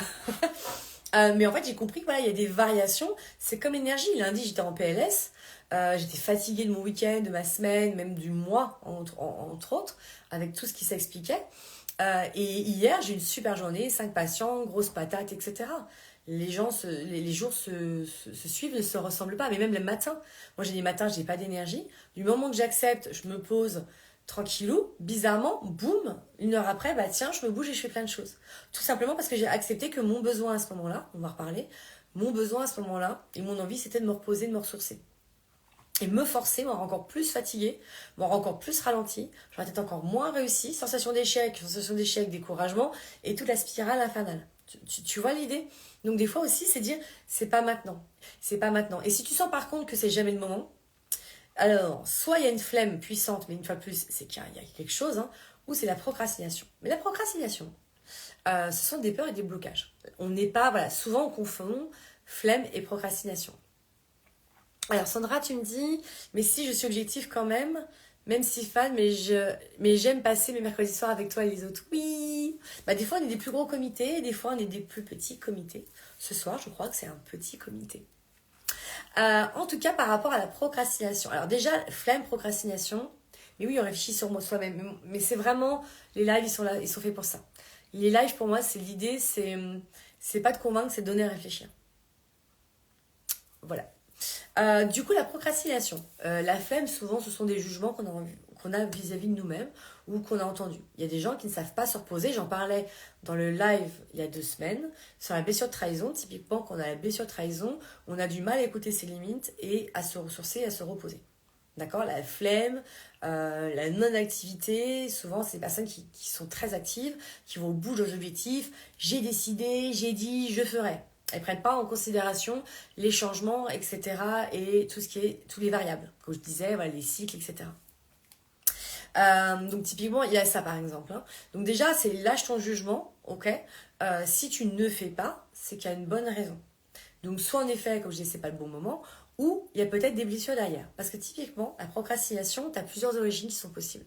Mais en fait, j'ai compris que voilà, il y a des variations. C'est comme énergie. Lundi, j'étais en PLS. J'étais fatiguée de mon week-end, de ma semaine, même du mois, entre autres, avec tout ce qui s'expliquait. Et hier, j'ai eu une super journée, 5 patients, grosse patate, etc. Les gens, les jours se suivent, ne se ressemblent pas, mais même le matin. Moi, j'ai des matins, j'ai pas d'énergie. Du moment que j'accepte, je me pose tranquillou, bizarrement, boum, 1 heure après, bah tiens, je me bouge et je fais plein de choses. Tout simplement parce que j'ai accepté que mon besoin à ce moment-là, on va reparler, mon besoin à ce moment-là et mon envie, c'était de me reposer, de me ressourcer. Et me forcer, me rendre encore plus fatiguée, me rendre encore plus ralentie, j'aurais peut-être encore moins réussi, sensation d'échec, découragement, et toute la spirale infernale. Tu vois l'idée? Donc des fois aussi, c'est dire, c'est pas maintenant. C'est pas maintenant. Et si tu sens par contre que c'est jamais le moment, alors, soit il y a une flemme puissante, mais une fois de plus, c'est qu'il y a quelque chose, hein, ou c'est la procrastination. Mais la procrastination, ce sont des peurs et des blocages. On n'est pas, voilà, souvent on confond flemme et procrastination. Alors Sandra, tu me dis, mais si je suis objective quand même si fan, mais j'aime passer mes mercredis soirs avec toi et les autres. Oui. Bah des fois on est des plus gros comités, des fois on est des plus petits comités. Ce soir, je crois que c'est un petit comité. En tout cas, par rapport à la procrastination. Alors déjà, flemme, procrastination. Mais oui, on réfléchit sur moi soi-même. Mais c'est vraiment, les lives, ils sont là, ils sont faits pour ça. Les lives, pour moi, c'est l'idée, c'est pas de convaincre, c'est de donner à réfléchir. Voilà. Du coup, la procrastination. La flemme, souvent, ce sont des jugements qu'on a vis-à-vis de nous-mêmes ou qu'on a entendus. Il y a des gens qui ne savent pas se reposer. J'en parlais dans le live il y a 2 semaines sur la blessure de trahison. Typiquement, quand on a la blessure de trahison, on a du mal à écouter ses limites et à se ressourcer, à se reposer. D'accord? La flemme, la non-activité, souvent, c'est des personnes qui sont très actives, qui vont au bout de leurs objectifs. J'ai décidé, j'ai dit, je ferai. Elles ne prennent pas en considération les changements, etc. et tout ce qui est, tous les variables. Comme je disais, voilà, les cycles, etc. Donc typiquement, il y a ça par exemple. Hein. Donc déjà, c'est lâche ton jugement, ok. Si tu ne fais pas, c'est qu'il y a une bonne raison. Donc soit en effet, comme je dis, c'est pas le bon moment, ou il y a peut-être des blessures derrière. Parce que typiquement, la procrastination, tu as plusieurs origines qui sont possibles.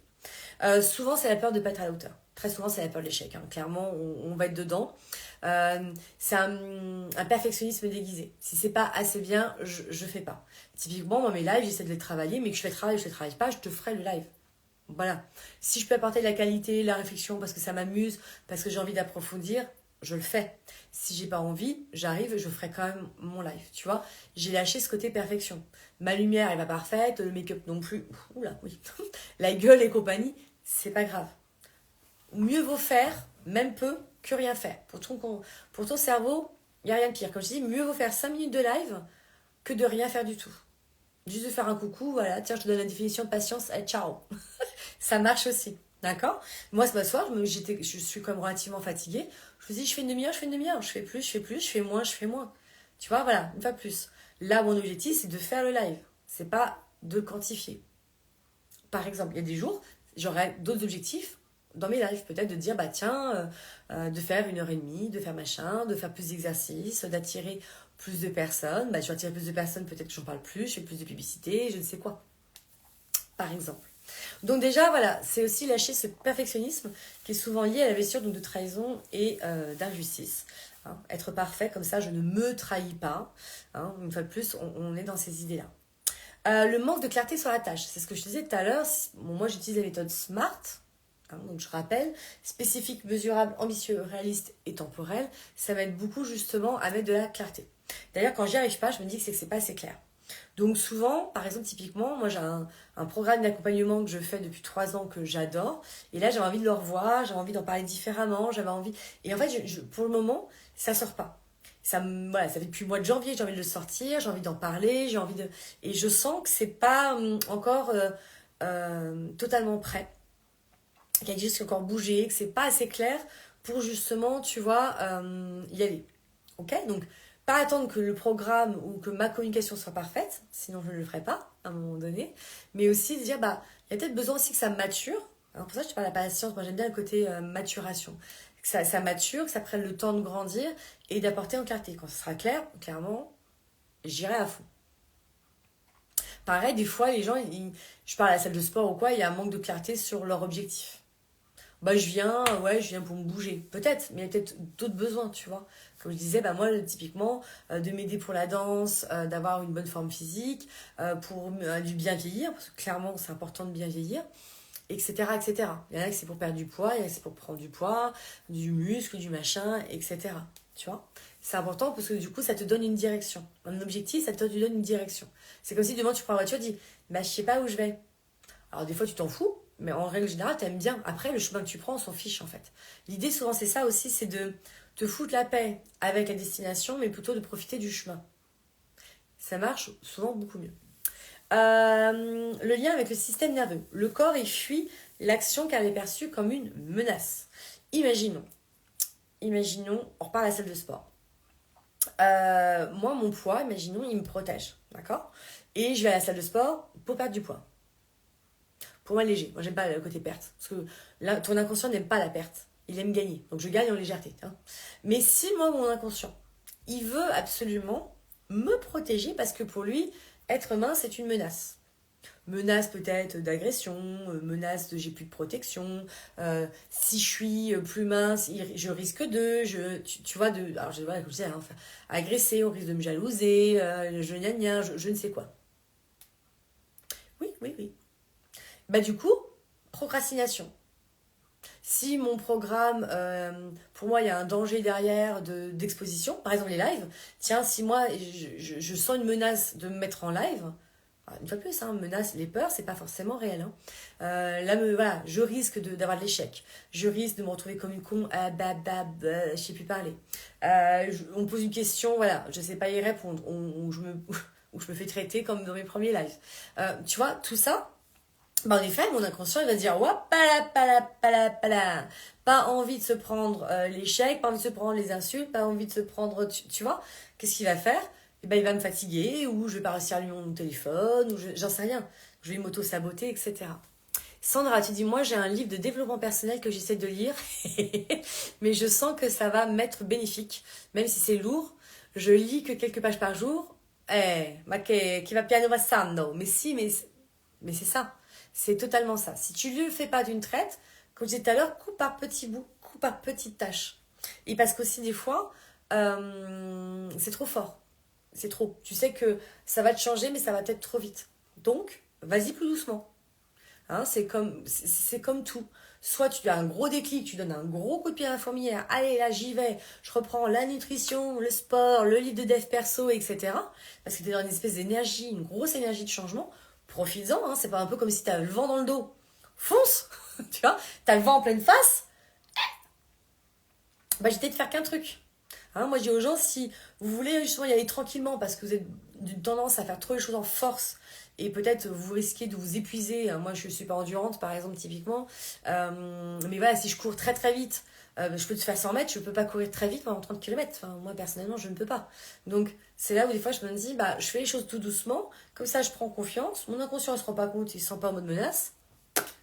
Souvent, c'est la peur de ne pas être à la hauteur. Très souvent, c'est la peur de l'échec. Hein. Clairement, on va être dedans. C'est un perfectionnisme déguisé. Si c'est pas assez bien, je fais pas. Typiquement, moi, mes lives, j'essaie de les travailler, mais que je fais le travail, je ne travaille pas, je te ferai le live. Voilà. Si je peux apporter de la qualité, la réflexion, parce que ça m'amuse, parce que j'ai envie d'approfondir, je le fais. Si j'ai pas envie, j'arrive et je ferai quand même mon live. Tu vois, j'ai lâché ce côté perfection. Ma lumière est pas parfaite, le make-up non plus. Oula, oui. La gueule et compagnie, c'est pas grave. Mieux vaut faire, même peu, que rien faire. Pour ton cerveau, il n'y a rien de pire. Comme je dis, mieux vaut faire 5 minutes de live que de rien faire du tout. Juste de faire un coucou, voilà, tiens, je te donne la définition de patience, et ciao. Ça marche aussi, d'accord? Moi, ce soir, je suis comme relativement fatiguée. Je me dis, je fais une demi-heure, je fais une demi-heure. Je fais plus, je fais moins, je fais moins. Tu vois, voilà, une fois plus. Là, mon objectif, c'est de faire le live. C'est pas de quantifier. Par exemple, il y a des jours, j'aurai d'autres objectifs dans mes lives. Peut-être de dire, bah tiens, de faire 1 heure et demie, de faire machin, de faire plus d'exercices, d'attirer plus de personnes. Bah, je vais attirer plus de personnes, peut-être que j'en parle plus, je fais plus de publicité, je ne sais quoi. Par exemple. Donc déjà, voilà, c'est aussi lâcher ce perfectionnisme qui est souvent lié à la blessure de trahison et d'injustice. Hein, être parfait, comme ça, je ne me trahis pas. Hein, une fois de plus, on est dans ces idées-là. Le manque de clarté sur la tâche, c'est ce que je disais tout à l'heure. Bon, moi, j'utilise la méthode SMART. Hein, donc, je rappelle, spécifique, mesurable, ambitieux, réaliste et temporel. Ça m'aide beaucoup, justement, à mettre de la clarté. D'ailleurs, quand j'y arrive pas, je me dis que c'est pas assez clair. Donc souvent, par exemple, typiquement, moi j'ai un programme d'accompagnement que je fais depuis 3 ans que j'adore. Et là, j'avais envie de le revoir, j'avais envie d'en parler différemment, j'avais envie... Et en fait, pour le moment, ça sort pas. Voilà, ça fait depuis le mois de janvier, j'ai envie de le sortir, j'ai envie d'en parler, j'ai envie de... Et je sens que c'est pas encore totalement prêt. Qu'il y a quelque chose qui a encore bougé, que c'est pas assez clair pour justement, tu vois, y aller. Ok? Donc, pas attendre que le programme ou que ma communication soit parfaite, sinon je ne le ferai pas à un moment donné, mais aussi de dire, bah, il y a peut-être besoin aussi que ça mature. Alors pour ça, je te parle de la patience, moi j'aime bien le côté maturation. Que ça mature, que ça prenne le temps de grandir et d'apporter en clarté. Quand ce sera clair, clairement, j'irai à fond. Pareil, des fois, les gens, je parle à la salle de sport ou quoi, il y a un manque de clarté sur leur objectif. Bah, je viens pour me bouger. Peut-être, mais il y a peut-être d'autres besoins, tu vois. Comme je disais, bah, moi, typiquement, de m'aider pour la danse, d'avoir une bonne forme physique, pour du bien vieillir, parce que clairement, c'est important de bien vieillir. etc., etc. Il y en a que c'est pour perdre du poids, il y en a que c'est pour prendre du poids, du muscle, du machin, etc. Tu vois? C'est important parce que du coup, ça te donne une direction. Un objectif, ça te donne une direction. C'est comme si demain tu prends la voiture et tu dis, bah je sais pas où je vais. Alors des fois tu t'en fous, mais en règle générale, tu aimes bien. Après, le chemin que tu prends, on s'en fiche en fait. L'idée souvent c'est ça aussi, c'est de te foutre la paix avec la destination, mais plutôt de profiter du chemin. Ça marche souvent beaucoup mieux. Le lien avec le système nerveux. Le corps, il fuit l'action car elle est perçue comme une menace. Imaginons, on repart à la salle de sport. Moi, mon poids, imaginons, il me protège, d'accord? Et je vais à la salle de sport pour perdre du poids. Pour moi, léger. Moi, j'aime pas le côté perte. Parce que là, ton inconscient n'aime pas la perte. Il aime gagner. Donc, je gagne en légèreté. Hein. Mais si moi, mon inconscient, il veut absolument me protéger parce que pour lui, être mince, c'est une menace. Menace peut-être d'agression, menace de j'ai plus de protection, si je suis plus mince, je risque de, tu vois, alors je vois, comme je disais, hein, enfin, agresser, on risque de me jalouser, je ne sais quoi. Oui, oui, oui. Bah du coup, procrastination. Si mon programme, pour moi, il y a un danger derrière d'exposition, par exemple les lives, tiens, si moi, je sens une menace de me mettre en live, une fois de plus, hein, menace, les peurs, c'est pas forcément réel. Hein. Là, voilà, je risque d'avoir de l'échec. Je risque de me retrouver comme une con, je sais plus parler. On me pose une question, voilà, je sais pas y répondre, ou ou je me fais traiter comme dans mes premiers lives. Tu vois, tout ça, bah en effet, mon inconscient, il va dire, pas envie de se prendre l'échec, pas envie de se prendre les insultes, pas envie de se prendre, tu vois, qu'est-ce qu'il va faire? Eh ben, il va me fatiguer, ou je vais pas réussir à allumer mon téléphone, ou j'en sais rien. Je vais m'auto-saboter, etc. Sandra, tu dis, moi j'ai un livre de développement personnel que j'essaie de lire, mais je sens que ça va m'être bénéfique, même si c'est lourd. Je lis que quelques pages par jour. Ma qui va piano passando. Mais si, mais c'est ça. C'est totalement ça. Si tu ne le fais pas d'une traite, comme je disais tout à l'heure, coupe par petits bouts, coupe par petites tâches. Et parce qu'aussi, des fois, c'est trop fort. C'est trop. Tu sais que ça va te changer, mais ça va être trop vite. Donc, vas-y plus doucement. Hein, c'est comme tout. Soit tu as un gros déclic, tu donnes un gros coup de pied à la fourmilière. Allez, là, j'y vais. Je reprends la nutrition, le sport, le livre de dev perso, etc. Parce que tu es dans une espèce d'énergie, une grosse énergie de changement. Profites-en, hein, c'est pas un peu comme si tu avais le vent dans le dos. Fonce. Tu vois, tu as le vent en pleine face. Bah, j'étais de faire qu'un truc. Hein, moi, je dis aux gens, si vous voulez justement y aller tranquillement parce que vous avez une tendance à faire trop les choses en force et peut-être vous risquez de vous épuiser. Moi, je suis pas endurante, par exemple, typiquement. Mais voilà, si je cours très très vite, je peux te faire 100 mètres, je peux pas courir très vite pendant 30 km. Enfin, moi, personnellement, je ne peux pas. Donc, c'est là où des fois, je me dis, bah, je fais les choses tout doucement. Comme ça, je prends confiance. Mon inconscient ne se rend pas compte, il se sent pas en mode menace.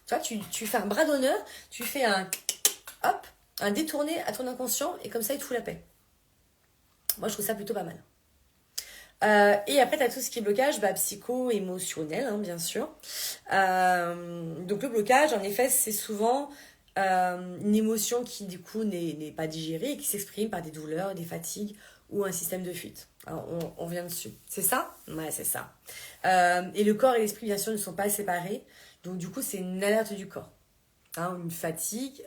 Tu vois, tu fais un bras d'honneur, tu fais hop, un détourné à ton inconscient et comme ça, il te fout la paix. Moi, je trouve ça plutôt pas mal. Et après, tu as tout ce qui est blocage psycho-émotionnel, hein, bien sûr. Donc, le blocage, en effet, c'est souvent une émotion qui, du coup, n'est pas digérée et qui s'exprime par des douleurs, des fatigues ou un système de fuite. Alors, on revient dessus. C'est ça? Ouais, c'est ça. Et le corps et l'esprit, bien sûr, ne sont pas séparés. Donc, du coup, c'est une alerte du corps. Hein, une fatigue,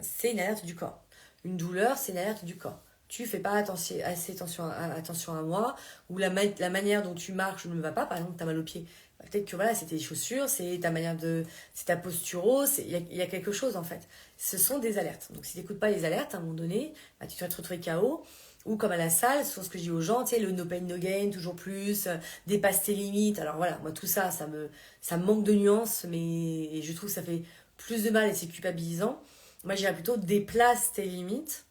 c'est une alerte du corps. Une douleur, c'est une alerte du corps. Tu fais pas assez attention à moi, ou la manière dont tu marches ne me va pas, par exemple, tu as mal au pied. Bah, peut-être que voilà, c'est tes chaussures, c'est c'est ta posture, il y a quelque chose en fait. Ce sont des alertes. Donc si tu n'écoutes pas les alertes, à un moment donné, bah, tu vas te retrouver KO. Ou comme à la salle, sur ce que je dis aux gens, tu sais, le no pain no gain, toujours plus, dépasse tes limites. Alors voilà, moi tout ça, ça me manque de nuances, mais je trouve que ça fait plus de mal et c'est culpabilisant. Moi, je dirais plutôt déplace tes limites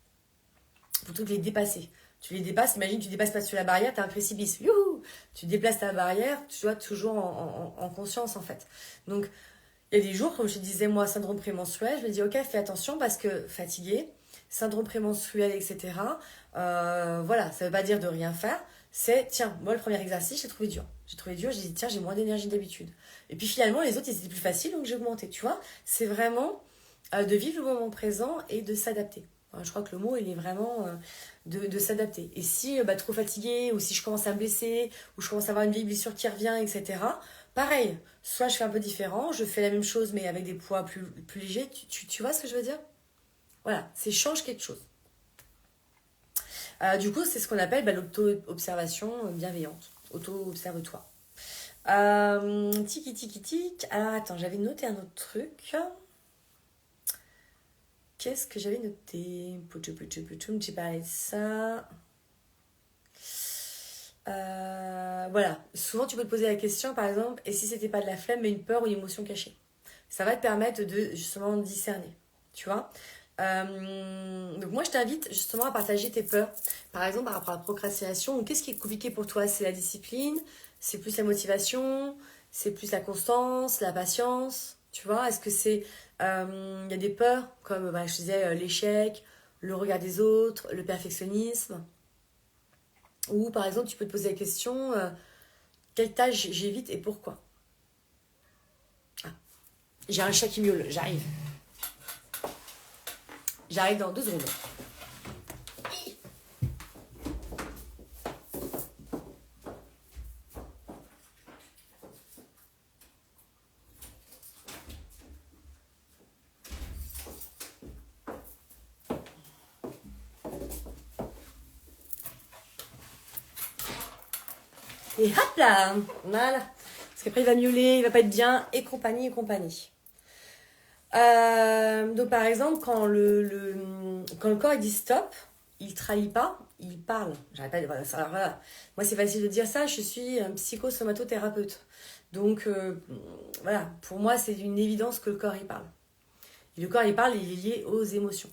plutôt que les dépasser. Tu les dépasses, imagine, tu dépasses pas sur la barrière, tu as un précipice. Youhou, tu déplaces ta barrière, tu dois toujours en conscience en fait. Donc, il y a des jours, comme je te disais, moi, syndrome prémenstruel, je me dis, ok, fais attention parce que fatigué, syndrome prémenstruel, etc. Voilà, ça veut pas dire de rien faire. C'est, tiens, moi, le premier exercice, j'ai trouvé dur. J'ai dit, tiens, j'ai moins d'énergie d'habitude. Et puis finalement, les autres, ils étaient plus faciles, donc j'ai augmenté. Tu vois, c'est vraiment de vivre le moment présent et de s'adapter. Je crois que le mot, il est vraiment de s'adapter. Et si trop fatigué, ou si je commence à me blesser, ou je commence à avoir une vieille blessure qui revient, etc., pareil, soit je fais un peu différent, je fais la même chose mais avec des poids plus légers. Tu vois ce que je veux dire? Voilà, c'est change quelque chose. Du coup, c'est ce qu'on appelle l'auto-observation bienveillante. Auto-observe-toi. Tiki tiki tic. Alors attends, j'avais noté un autre truc. Qu'est-ce que j'avais noté? J'ai parlé de ça. Voilà, souvent tu peux te poser la question par exemple, et si c'était pas de la flemme mais une peur ou une émotion cachée? Ça va te permettre de justement discerner, tu vois. Donc moi je t'invite justement à partager tes peurs. Par exemple par rapport à la procrastination, qu'est-ce qui est compliqué pour toi? C'est la discipline, c'est plus la motivation, c'est plus la constance, la patience, tu vois. Est-ce que c'est... Il y a des peurs comme bah, je disais l'échec, le regard des autres, le perfectionnisme. Ou par exemple, tu peux te poser la question, quelle tâche j'évite et pourquoi? Ah, j'ai un chat qui miaule, j'arrive. J'arrive dans 2 secondes. Et hop là, voilà. Parce qu'après il va miauler, il va pas être bien, et compagnie, et compagnie. Donc par exemple, quand le corps il dit stop, il trahit pas, il parle. J'arrête pas de... Alors, voilà. Moi c'est facile de dire ça, je suis un psychosomatothérapeute. Donc voilà, pour moi c'est une évidence que le corps il parle. Et le corps il parle, il est lié aux émotions.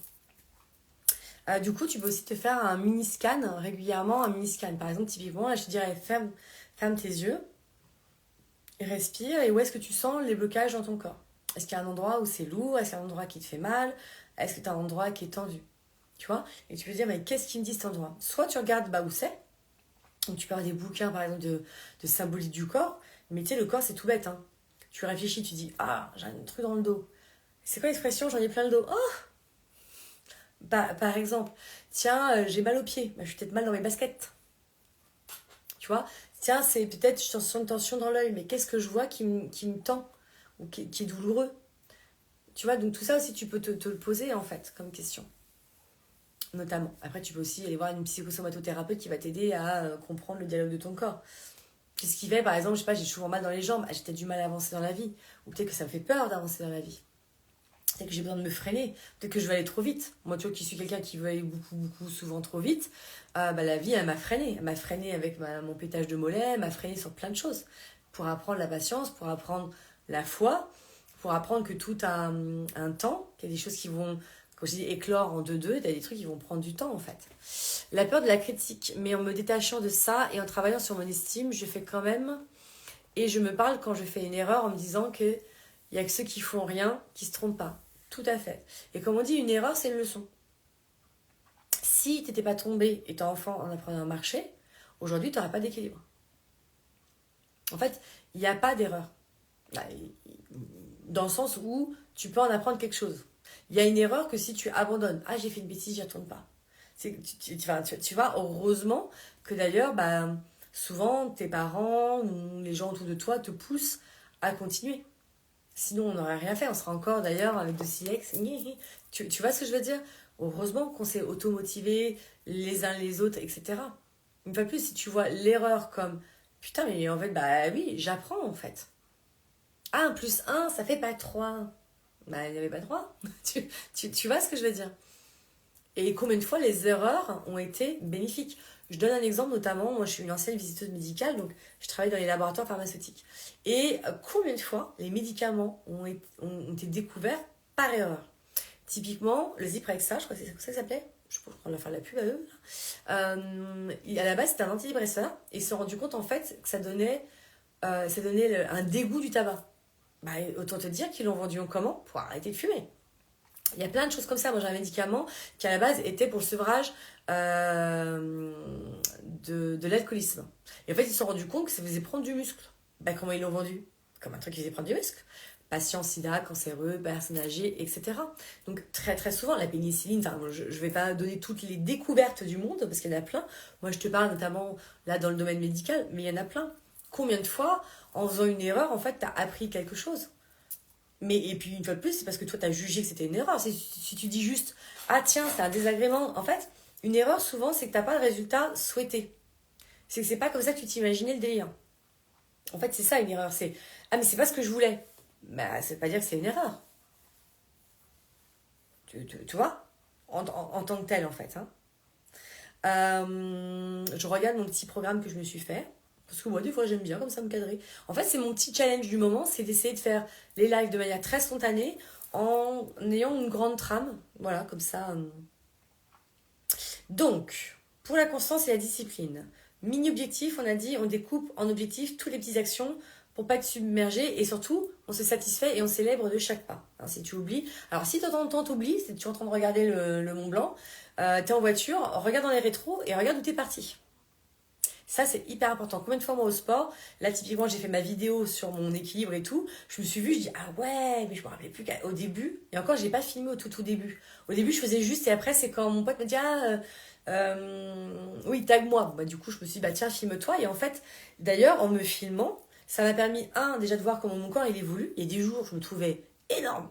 Du coup, tu peux aussi te faire un mini-scan régulièrement, un mini-scan. Par exemple, typiquement, là, je te dirais, ferme tes yeux, et respire, et où est-ce que tu sens les blocages dans ton corps? Est-ce qu'il y a un endroit où c'est lourd? Est-ce qu'il y a un endroit qui te fait mal? Est-ce que tu as un endroit qui est tendu? Tu vois? Et tu peux te dire, mais qu'est-ce qui me dit cet endroit? Soit tu regardes bah, où c'est, donc tu peux avoir des bouquins, par exemple, de symbolique du corps, mais tu sais, le corps, c'est tout bête, hein. Tu réfléchis, tu dis, ah, j'ai un truc dans le dos. C'est quoi l'expression? J'en ai plein le dos. Oh! Par exemple, tiens, j'ai mal aux pieds. Bah, je suis peut-être mal dans mes baskets. Tu vois? Tiens, c'est peut-être, je sens une tension dans l'œil, mais qu'est-ce que je vois qui me tend? Ou qui est douloureux? Tu vois, donc tout ça aussi, tu peux te le poser, en fait, comme question. Notamment. Après, tu peux aussi aller voir une psychosomatothérapeute qui va t'aider à comprendre le dialogue de ton corps. Qu'est-ce qui fait, par exemple, je sais pas, j'ai souvent mal dans les jambes. Ah, j'ai peut-être du mal à avancer dans la vie. Ou peut-être que ça me fait peur d'avancer dans la vie. Peut-être que j'ai besoin de me freiner, peut-être que je vais aller trop vite. Moi, tu vois, qui suis quelqu'un qui veut aller beaucoup, souvent trop vite, bah, la vie, elle m'a freinée. Elle m'a freinée avec mon pétage de mollet, elle m'a freinée sur plein de choses. Pour apprendre la patience, pour apprendre la foi, pour apprendre que tout a un temps, qu'il y a des choses qui vont, comme je dis, éclore en deux, il y a des trucs qui vont prendre du temps, en fait. La peur de la critique, mais en me détachant de ça et en travaillant sur mon estime, je fais quand même, et je me parle quand je fais une erreur en me disant que il y a que ceux qui font rien qui se trompent pas. Tout à fait. Et comme on dit, une erreur, c'est une leçon. Si tu n'étais pas tombé étant enfant en apprenant à marcher, aujourd'hui, tu n'aurais pas d'équilibre. En fait, il n'y a pas d'erreur. Dans le sens où tu peux en apprendre quelque chose. Il y a une erreur que si tu abandonnes. Ah, j'ai fait une bêtise, j'y retourne pas. Tu vois, heureusement que d'ailleurs, bah, souvent, tes parents ou les gens autour de toi te poussent à continuer. Sinon, on n'aurait rien fait. On sera encore d'ailleurs avec de silex. Tu vois ce que je veux dire? Heureusement qu'on s'est automotivé les uns les autres, etc. Une fois de plus, si tu vois l'erreur comme putain, mais en fait, bah oui, j'apprends en fait. 1 plus 1, ça fait pas 3. Bah, il n'y avait pas 3. Tu vois ce que je veux dire? Et combien de fois les erreurs ont été bénéfiques? Je donne un exemple, notamment, moi je suis une ancienne visiteuse médicale, donc je travaille dans les laboratoires pharmaceutiques. Et combien de fois les médicaments ont été découverts par erreur? Typiquement, le Zyprexa, je crois que c'est comme ça que ça s'appelait. Je pense qu'on va faire de la pub à eux. À la base, c'était un antidépresseur, et ils se sont rendus compte en fait que ça donnait un dégoût du tabac. Bah, autant te dire qu'ils l'ont vendu en comment? Pour arrêter de fumer. Il y a plein de choses comme ça. Moi, j'ai un médicament qui, à la base, était pour le sevrage de l'alcoolisme. Et en fait, ils se sont rendus compte que ça faisait prendre du muscle. Bah, comment ils l'ont vendu? Comme un truc qui faisait prendre du muscle. Patients sida, cancéreux, personnes âgées, etc. Donc, très, très souvent, la pénicilline, je ne vais pas donner toutes les découvertes du monde, parce qu'il y en a plein. Moi, je te parle notamment, là, dans le domaine médical, mais il y en a plein. Combien de fois, en faisant une erreur, en fait, tu as appris quelque chose? Mais, et puis, une fois de plus, c'est parce que toi, tu as jugé que c'était une erreur. Si tu dis juste, ah tiens, c'est un désagrément. En fait, une erreur, souvent, c'est que tu n'as pas le résultat souhaité. C'est que c'est pas comme ça que tu t'imaginais le délire. En fait, c'est ça une erreur. C'est, ah, mais c'est pas ce que je voulais. Bah, ça veut pas dire que c'est une erreur. Tu vois en tant que tel, en fait. Hein. Je regarde mon petit programme que je me suis fait. Parce que moi, des fois, j'aime bien comme ça me cadrer. En fait, c'est mon petit challenge du moment, c'est d'essayer de faire les lives de manière très spontanée en ayant une grande trame. Voilà, comme ça. Donc, pour la constance et la discipline, mini-objectif, on a dit, on découpe en objectifs toutes les petites actions pour pas être submergé et surtout, on se satisfait et on célèbre de chaque pas. Hein, si tu oublies. Alors, si de temps en temps t'oublies, si tu es en train de regarder le Mont Blanc, t'es en voiture, regarde dans les rétros et regarde où t'es parti. Ça, c'est hyper important. Combien de fois, moi, au sport, là, typiquement, j'ai fait ma vidéo sur mon équilibre et tout. Je me suis vue, je dis, ah ouais, mais je me rappelais plus qu'au début. Et encore, je n'ai pas filmé au tout début. Au début, je faisais juste, et après, c'est quand mon pote me dit, oui, tag-moi. Bah, du coup, je me suis dit, bah tiens, filme-toi. Et en fait, d'ailleurs, en me filmant, ça m'a permis, déjà de voir comment mon corps, il évolue. Il y a des jours, je me trouvais énorme,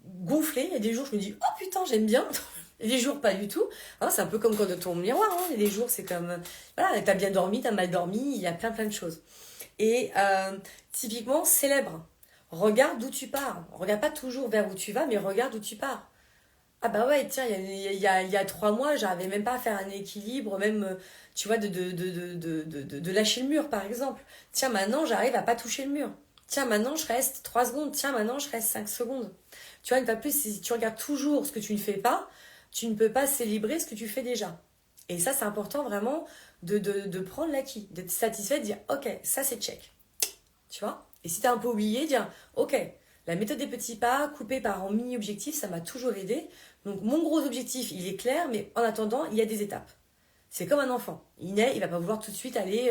gonflée. Il y a des jours, je me dis, oh putain, j'aime bien. Et des jours, pas du tout. Hein, c'est un peu comme quand de ton miroir. Hein. Il y a des jours, c'est comme... Voilà, t'as bien dormi, t'as mal dormi. Il y a plein de choses. Et typiquement, célèbre. Regarde d'où tu pars. Regarde pas toujours vers où tu vas, mais regarde où tu pars. Ah bah ouais, tiens, il y a 3 mois, j'arrivais même pas à faire un équilibre, même, tu vois, de lâcher le mur, par exemple. Tiens, maintenant, j'arrive à pas toucher le mur. Tiens, maintenant, je reste 3 secondes. Tiens, maintenant, je reste 5 secondes. Tu vois, une fois de plus, si tu regardes toujours ce que tu ne fais pas, tu ne peux pas célébrer ce que tu fais déjà. Et ça, c'est important vraiment de prendre l'acquis, d'être satisfait, de dire, ok, ça c'est check. Tu vois? Et si tu as un peu oublié, dire, ok, la méthode des petits pas, coupée par en mini-objectifs, ça m'a toujours aidé. Donc mon gros objectif, il est clair, mais en attendant, il y a des étapes. C'est comme un enfant. Il naît, il va pas vouloir tout de suite aller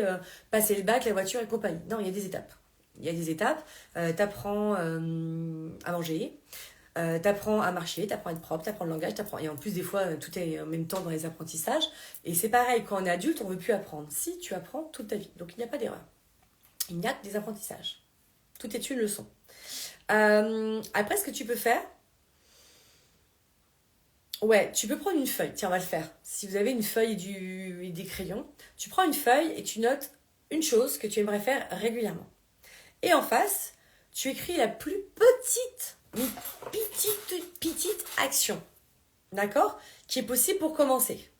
passer le bac, la voiture et compagnie. Non, il y a des étapes. Il y a des étapes. T'apprends à manger. T'apprends à marcher, t'apprends à être propre, t'apprends le langage, t'apprends. Et en plus, des fois, tout est en même temps dans les apprentissages. Et c'est pareil, quand on est adulte, on ne veut plus apprendre. Si, tu apprends toute ta vie. Donc, il n'y a pas d'erreur. Il n'y a que des apprentissages. Tout est une leçon. Après, ce que tu peux faire, ouais, tu peux prendre une feuille. Tiens, on va le faire. Si vous avez une feuille et des crayons, tu prends une feuille et tu notes une chose que tu aimerais faire régulièrement. Et en face, tu écris la plus petite action, d'accord, qui est possible pour commencer.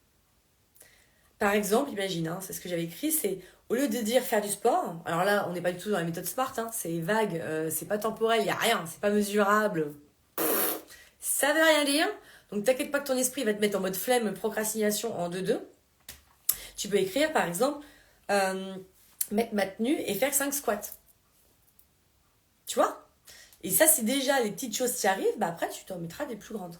Par exemple, imagine, hein, c'est ce que j'avais écrit, c'est au lieu de dire faire du sport, alors là, on n'est pas du tout dans la méthode SMART, hein, c'est vague, c'est pas temporel, il n'y a rien, c'est pas mesurable, ça veut rien dire, donc t'inquiète pas que ton esprit va te mettre en mode flemme, procrastination en 2-2. Tu peux écrire, par exemple, mettre ma tenue et faire 5 squats. Tu vois? Et ça, c'est déjà les petites choses qui arrivent, bah après, tu t'en mettras des plus grandes.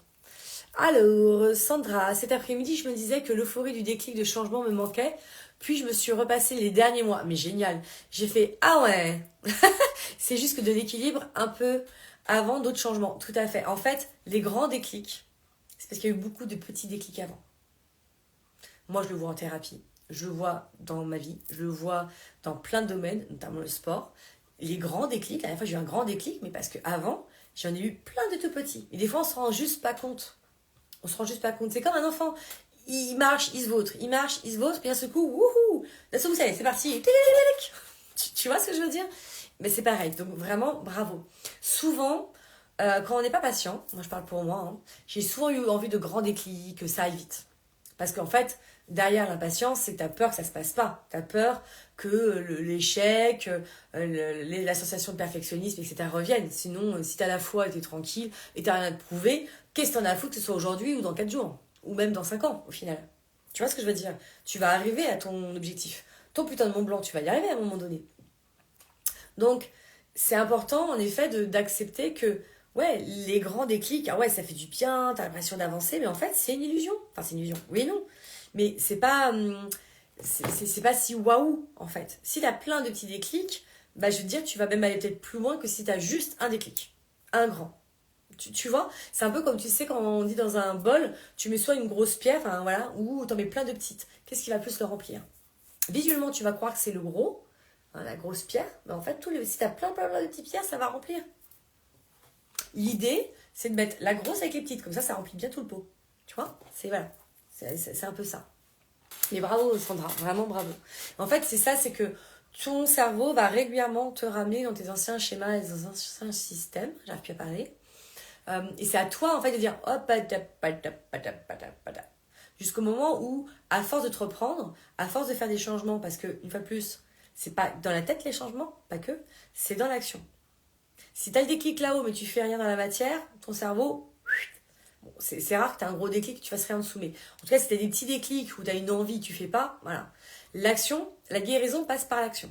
Alors, Sandra, cet après-midi, je me disais que l'euphorie du déclic de changement me manquait, puis je me suis repassé les derniers mois. Mais génial, j'ai fait, ah ouais, c'est juste que de l'équilibre un peu avant d'autres changements, tout à fait. En fait, les grands déclics, c'est parce qu'il y a eu beaucoup de petits déclics avant. Moi, je le vois en thérapie, je le vois dans ma vie, je le vois dans plein de domaines, notamment le sport. Les grands déclics, la dernière fois j'ai eu un grand déclic, mais parce qu'avant, j'en ai eu plein de tout petits. Et des fois, on se rend juste pas compte. On se rend juste pas compte. C'est comme un enfant. Il marche, il se vautre. Il marche, il se vautre. Puis d'un seul coup, wouhou! D'un seul coup, ça y est, c'est parti. Tu vois ce que je veux dire? Mais c'est pareil. Donc vraiment, bravo. Souvent, quand on n'est pas patient, moi je parle pour moi, hein, j'ai souvent eu envie de grands déclics, que ça aille vite. Parce qu'en fait, derrière l'impatience, c'est que tu as peur que ça se passe pas. Tu as peur que l'échec, la sensation de perfectionnisme, etc. reviennent. Sinon, si tu as la foi et tu es tranquille et tu n'as rien à te prouver, qu'est-ce que tu en as à foutre que ce soit aujourd'hui ou dans 4 jours? Ou même dans 5 ans, au final. Tu vois ce que je veux dire? Tu vas arriver à ton objectif. Ton putain de Mont Blanc, tu vas y arriver à un moment donné. Donc, c'est important, en effet, d'accepter que, ouais, les grands déclics, ah ouais, ça fait du bien, t'as l'impression d'avancer, mais en fait, c'est une illusion. Enfin, c'est une illusion. Oui et non. Mais c'est pas si waouh, en fait. Si t'as plein de petits déclics, bah, je veux te dire, tu vas même aller peut-être plus loin que si t'as juste un déclic. Un grand. Tu vois, c'est un peu comme tu sais quand on dit dans un bol, tu mets soit une grosse pierre, enfin voilà, ou t'en mets plein de petites. Qu'est-ce qui va plus le remplir? Visuellement, tu vas croire que c'est le gros, hein, la grosse pierre, mais en fait, si tu as plein de petites pierres, ça va remplir. L'idée, c'est de mettre la grosse avec les petites, comme ça remplit bien tout le pot. Tu vois, voilà, c'est un peu ça. Mais bravo Sandra, vraiment bravo. En fait, c'est ça, c'est que ton cerveau va régulièrement te ramener dans tes anciens schémas et dans tes anciens systèmes, j'arrive plus à parler. Et c'est à toi, en fait, de dire hop, jusqu'au moment où, à force de te reprendre, à force de faire des changements, parce que, une fois de plus, c'est pas dans la tête les changements, pas que, c'est dans l'action. Si tu as le déclic là-haut, mais tu fais rien dans la matière, ton cerveau, bon, c'est rare que tu aies un gros déclic, que tu fasses rien en dessous. Mais en tout cas, si tu as des petits déclics où tu as une envie, tu fais pas, voilà. L'action, la guérison passe par l'action.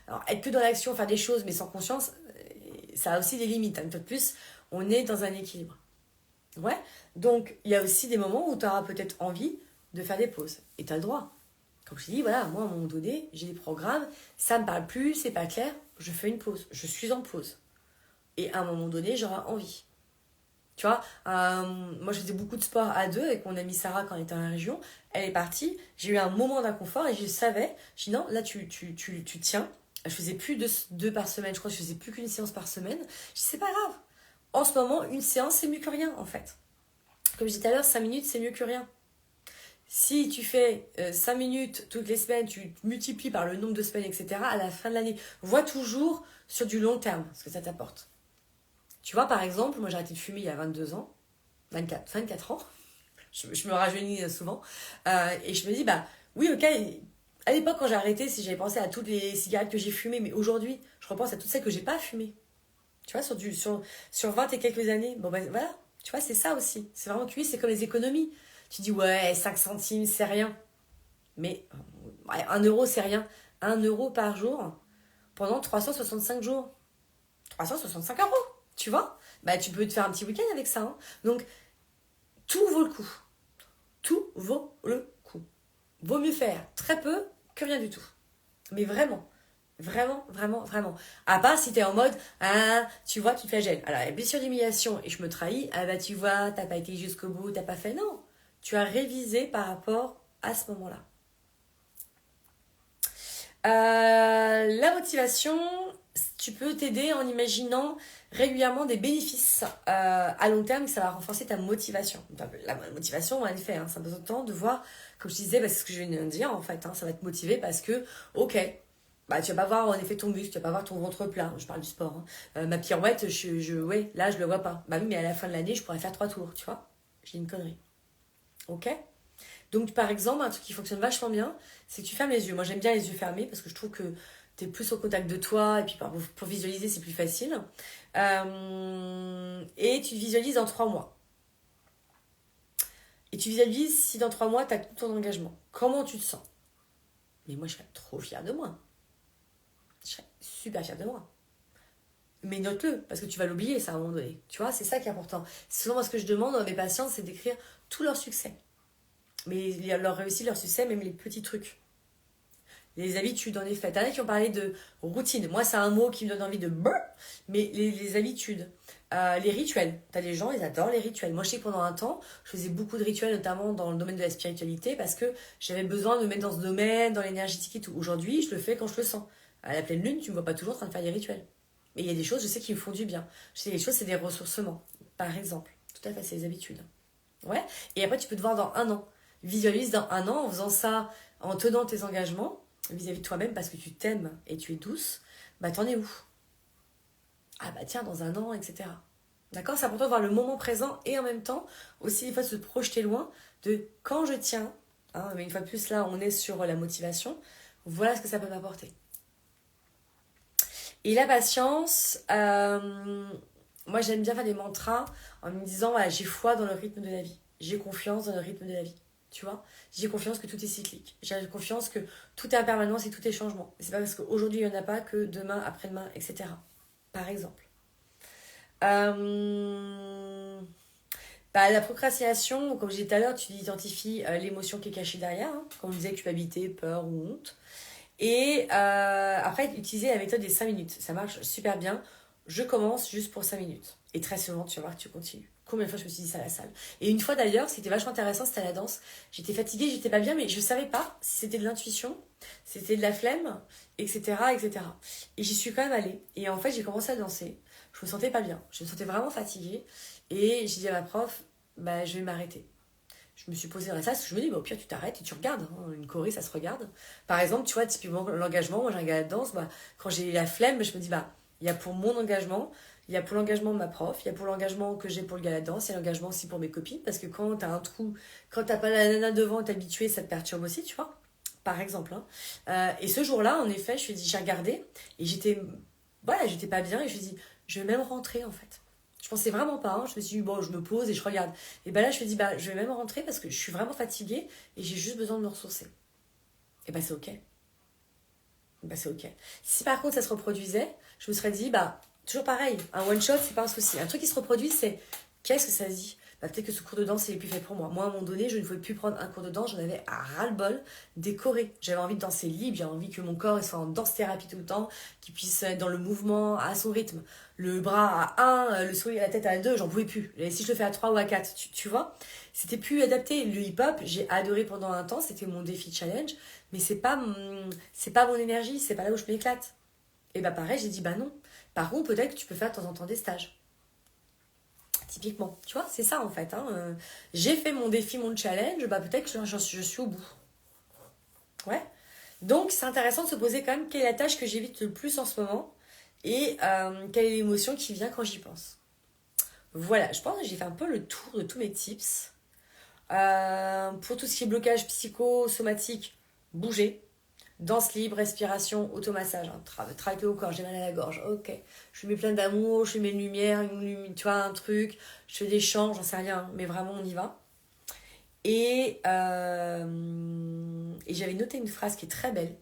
Alors, être que dans l'action, faire des choses, mais sans conscience, ça a aussi des limites. Une fois de plus, on est dans un équilibre. Ouais. Donc, il y a aussi des moments où tu auras peut-être envie de faire des pauses. Et tu as le droit. Comme je te dis, voilà, moi, à un moment donné, j'ai des programmes, ça me parle plus, c'est pas clair, je fais une pause. Je suis en pause. Et à un moment donné, j'aurai envie. Tu vois, moi je faisais beaucoup de sport à deux avec mon amie Sarah quand on était dans la région. Elle est partie, j'ai eu un moment d'inconfort et je savais, je dis non, là tu tiens. Je faisais plus deux par semaine, je crois que je faisais plus qu'une séance par semaine. Je dis c'est pas grave. En ce moment, une séance c'est mieux que rien en fait. Comme je disais tout à l'heure, 5 minutes c'est mieux que rien. Si tu fais 5 minutes toutes les semaines, tu multiplies par le nombre de semaines, etc., à la fin de l'année, vois toujours sur du long terme ce que ça t'apporte. Tu vois, par exemple, moi j'ai arrêté de fumer il y a 22 ans, 24 ans, je me rajeunis souvent, et je me dis, bah oui, ok, à l'époque quand j'ai arrêté, si j'avais pensé à toutes les cigarettes que j'ai fumées, mais aujourd'hui, je repense à toutes celles que j'ai pas fumées. Tu vois, sur 20 et quelques années, bon ben voilà, tu vois, c'est ça aussi. C'est vraiment que oui, c'est comme les économies. Tu dis, ouais, 5 centimes, c'est rien. Mais ouais, 1 euro, c'est rien. 1 euro par jour pendant 365 jours. 365 euros, tu vois, bah tu peux te faire un petit week-end avec ça, hein. Donc tout vaut le coup, tout vaut le coup. Vaut mieux faire très peu que rien du tout, mais vraiment, vraiment, vraiment, vraiment. À part si t'es en mode, ah tu vois, tu te flagelles, alors la blessure d'humiliation et je me trahis, ah bah tu vois, t'as pas été jusqu'au bout, t'as pas fait, non, tu as révisé par rapport à ce moment-là. La motivation, tu peux t'aider en imaginant régulièrement des bénéfices à long terme, ça va renforcer ta motivation. La motivation, en effet, hein, ça a besoin de temps de voir, comme je disais, bah, c'est ce que je viens de dire en fait, hein, ça va te motiver parce que, ok, bah, tu vas pas voir en effet ton muscle, tu vas pas voir ton ventre plein, je parle du sport. Hein. Ma pirouette, ouais, là je le vois pas. Bah oui, mais à la fin de l'année, je pourrais faire 3 tours, tu vois. J'ai une connerie. Ok. Donc, par exemple, un truc qui fonctionne vachement bien, c'est que tu fermes les yeux. Moi, j'aime bien les yeux fermés parce que je trouve que tu es plus au contact de toi et puis pour visualiser, c'est plus facile. Et tu visualises dans 3 mois. Et tu visualises si dans 3 mois, tu as tout ton engagement. Comment tu te sens? Mais moi, je serais trop fière de moi. Je serais super fière de moi. Mais note-le, parce que tu vas l'oublier, ça, à un moment donné. Tu vois, c'est ça qui est important. Souvent, moi, ce que je demande à mes patients, c'est d'écrire tous leurs succès. Mais leur réussite, leur succès, même les petits trucs. Les habitudes, en effet. T'en as qui ont parlé de routine. Moi, c'est un mot qui me donne envie de brrr, mais les habitudes. Les rituels. T'as des gens, ils adorent les rituels. Moi, je sais que pendant un temps, je faisais beaucoup de rituels, notamment dans le domaine de la spiritualité, parce que j'avais besoin de me mettre dans ce domaine, dans l'énergétique et tout. Aujourd'hui, je le fais quand je le sens. À la pleine lune, tu me vois pas toujours en train de faire des rituels. Mais il y a des choses, je sais, qui me font du bien. Je sais, les choses, c'est des ressourcements, par exemple. Tout à fait, c'est les habitudes. Ouais. Et après, tu peux te voir dans un an. Visualise dans un an en faisant ça, en tenant tes engagements vis-à-vis de toi-même parce que tu t'aimes et tu es douce. Bah, t'en es où? Ah, bah, tiens, dans un an, etc. D'accord? C'est important de voir le moment présent et en même temps, aussi, des fois, se projeter loin de quand je tiens. Hein, mais une fois de plus, là, on est sur la motivation. Voilà ce que ça peut m'apporter. Et la patience, moi, j'aime bien faire des mantras en me disant, voilà, j'ai foi dans le rythme de la vie. J'ai confiance dans le rythme de la vie. Tu vois, j'ai confiance que tout est cyclique. J'ai confiance que tout est impermanence et tout est changement. Et c'est pas parce qu'aujourd'hui il n'y en a pas que demain, après-demain, etc. Par exemple. La procrastination, comme je disais tout à l'heure, tu identifies l'émotion qui est cachée derrière. Hein, comme on disait, culpabilité, peur ou honte. Et après, utiliser la méthode des 5 minutes. Ça marche super bien. Je commence juste pour 5 minutes. Et très souvent, tu vas voir que tu continues. combien de fois je me suis dit ça à la salle. Et une fois d'ailleurs, c'était vachement intéressant, c'était à la danse. J'étais fatiguée, j'étais pas bien, mais je savais pas si c'était de l'intuition, si c'était de la flemme, etc., etc. Et j'y suis quand même allée. Et en fait, j'ai commencé à danser. Je me sentais pas bien. Je me sentais vraiment fatiguée. Et j'ai dit à ma prof, bah, je vais m'arrêter. Je me suis posée dans la salle, parce que je me dis, bah, au pire, tu t'arrêtes et tu regardes. Hein. Une choré, ça se regarde. Par exemple, tu vois, typiquement, l'engagement, moi j'ai un gars de danse, bah, quand j'ai la flemme, je me dis, bah, il y a pour mon engagement, il y a pour l'engagement de ma prof, il y a pour l'engagement que j'ai pour le gala de danse, il y a l'engagement aussi pour mes copines, parce que quand t'as un trou, quand t'as pas la nana devant, t'es habitué, ça te perturbe aussi, tu vois, par exemple. Hein. Et ce jour-là, en effet, j'ai regardé, et voilà, j'étais pas bien, et je me suis dit, je vais même rentrer, en fait. Je pensais vraiment pas, hein. Je me suis dit, bon, je me pose et je regarde. Et ben là, je me dis, bah, je vais même rentrer parce que je suis vraiment fatiguée et j'ai juste besoin de me ressourcer. Et bah, c'est ok. Bah, c'est ok. Si par contre ça se reproduisait, je me serais dit, bah, toujours pareil, un one shot, c'est pas un souci. Un truc qui se reproduit, c'est qu'est-ce que ça se dit? Bah, peut-être que ce cours de danse, il est plus fait pour moi. Moi, à un moment donné, je ne pouvais plus prendre un cours de danse, j'en avais à ras-le-bol des chorés. J'avais envie de danser libre, j'avais envie que mon corps soit en danse-thérapie tout le temps, qu'il puisse être dans le mouvement à son rythme. Le bras à 1, le sourire à la tête à 2, j'en pouvais plus. Et si je le fais à 3 ou à 4, tu vois, c'était plus adapté. Le hip-hop, j'ai adoré pendant un temps, c'était mon défi challenge, mais c'est pas mon énergie, c'est pas là où je m'éclate. Et bah pareil, j'ai dit bah non. Par contre, peut-être que tu peux faire de temps en temps des stages. Typiquement, tu vois, c'est ça en fait. Hein. J'ai fait mon défi, mon challenge, bah peut-être que je suis au bout. Ouais. Donc c'est intéressant de se poser quand même quelle est la tâche que j'évite le plus en ce moment et quelle est l'émotion qui vient quand j'y pense. Voilà, je pense que j'ai fait un peu le tour de tous mes tips. Pour tout ce qui est blocage psychosomatique, bouger. Danse libre, respiration, automassage. Hein. Travailler au corps, j'ai mal à la gorge. Ok. Je mets plein d'amour, je mets une lumière, tu vois, un truc. Je fais des chants, j'en sais rien. Mais vraiment, on y va. Et j'avais noté une phrase qui est très belle,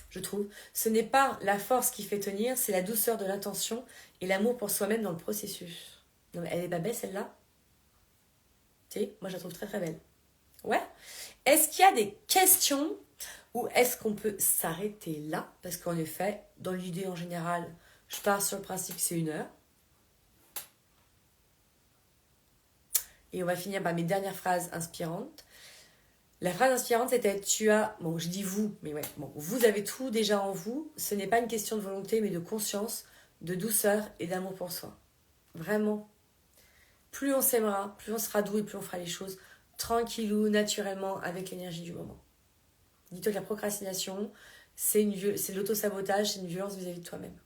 je trouve. Ce n'est pas la force qui fait tenir, c'est la douceur de l'intention et l'amour pour soi-même dans le processus. Non, mais elle est pas belle celle-là? Tu sais, moi je la trouve très très belle. Ouais. Est-ce qu'il y a des questions ou est-ce qu'on peut s'arrêter là? Parce qu'en effet, dans l'idée en général, je pars sur le principe que c'est 1 heure. Et on va finir par mes dernières phrases inspirantes. La phrase inspirante, c'était tu as... Bon, je dis vous, mais ouais. Bon, vous avez tout déjà en vous. Ce n'est pas une question de volonté, mais de conscience, de douceur et d'amour pour soi. Vraiment. Plus on s'aimera, plus on sera doux et plus on fera les choses tranquillou, naturellement, avec l'énergie du moment. Dis-toi que la procrastination, c'est de l'auto-sabotage, c'est une violence vis-à-vis de toi-même.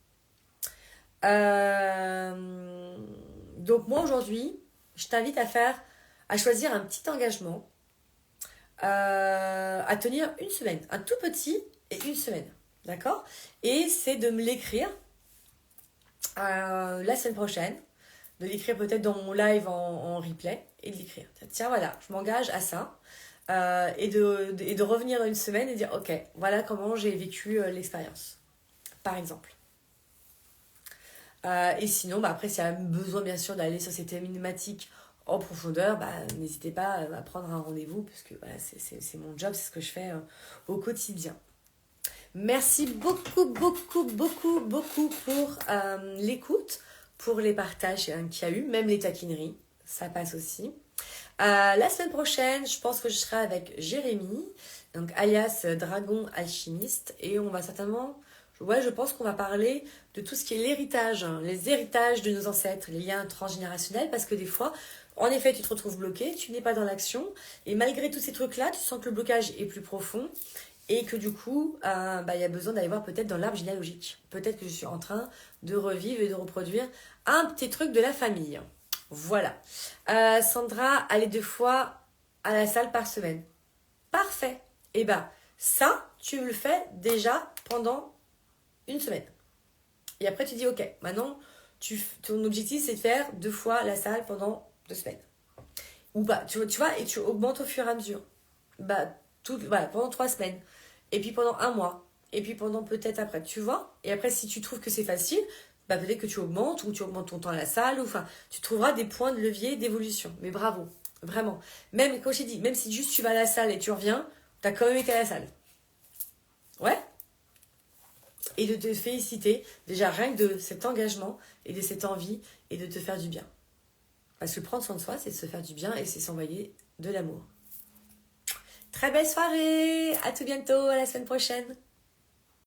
Donc moi aujourd'hui, je t'invite à choisir un petit engagement, à tenir 1 semaine, un tout petit et 1 semaine, d'accord? Et c'est de me l'écrire la semaine prochaine, de l'écrire peut-être dans mon live en replay et de l'écrire. Tiens voilà, je m'engage à ça. Et de revenir dans 1 semaine et dire ok, voilà comment j'ai vécu l'expérience, par exemple. Et sinon, bah, après, s'il y a besoin bien sûr d'aller sur ces thématiques en profondeur, bah, n'hésitez pas à prendre un rendez-vous, parce que voilà, c'est mon job, c'est ce que je fais au quotidien. Merci beaucoup, beaucoup, beaucoup, beaucoup pour l'écoute, pour les partages qu'il y a eu, même les taquineries, ça passe aussi. La semaine prochaine, je pense que je serai avec Jérémy, donc alias Dragon Alchimiste, et on va certainement, je pense qu'on va parler de tout ce qui est l'héritage, hein, les héritages de nos ancêtres, les liens transgénérationnels, parce que des fois, en effet, tu te retrouves bloqué, tu n'es pas dans l'action, et malgré tous ces trucs-là, tu sens que le blocage est plus profond, et que du coup, il y a besoin d'aller voir peut-être dans l'arbre généalogique. Peut-être que je suis en train de revivre et de reproduire un petit truc de la famille. Voilà. Sandra, aller 2 fois à la salle par semaine. Parfait. Et ça, tu le fais déjà pendant 1 semaine. Et après, tu dis, ok, maintenant, ton objectif, c'est de faire 2 fois la salle pendant 2 semaines. Ou pas, tu vois, et tu augmentes au fur et à mesure. Pendant 3 semaines. Et puis pendant 1 mois. Et puis pendant peut-être après, tu vois. Et après, si tu trouves que c'est facile, peut-être que tu augmentes ou tu augmentes ton temps à la salle. Tu trouveras des points de levier d'évolution. Mais bravo, vraiment. Même, comme j'ai dit, même si juste tu vas à la salle et tu reviens, tu as quand même été à la salle. Ouais. Et de te féliciter, déjà rien que de cet engagement et de cette envie et de te faire du bien. Parce que prendre soin de soi, c'est de se faire du bien et c'est s'envoyer de l'amour. Très belle soirée, à tout bientôt, à la semaine prochaine.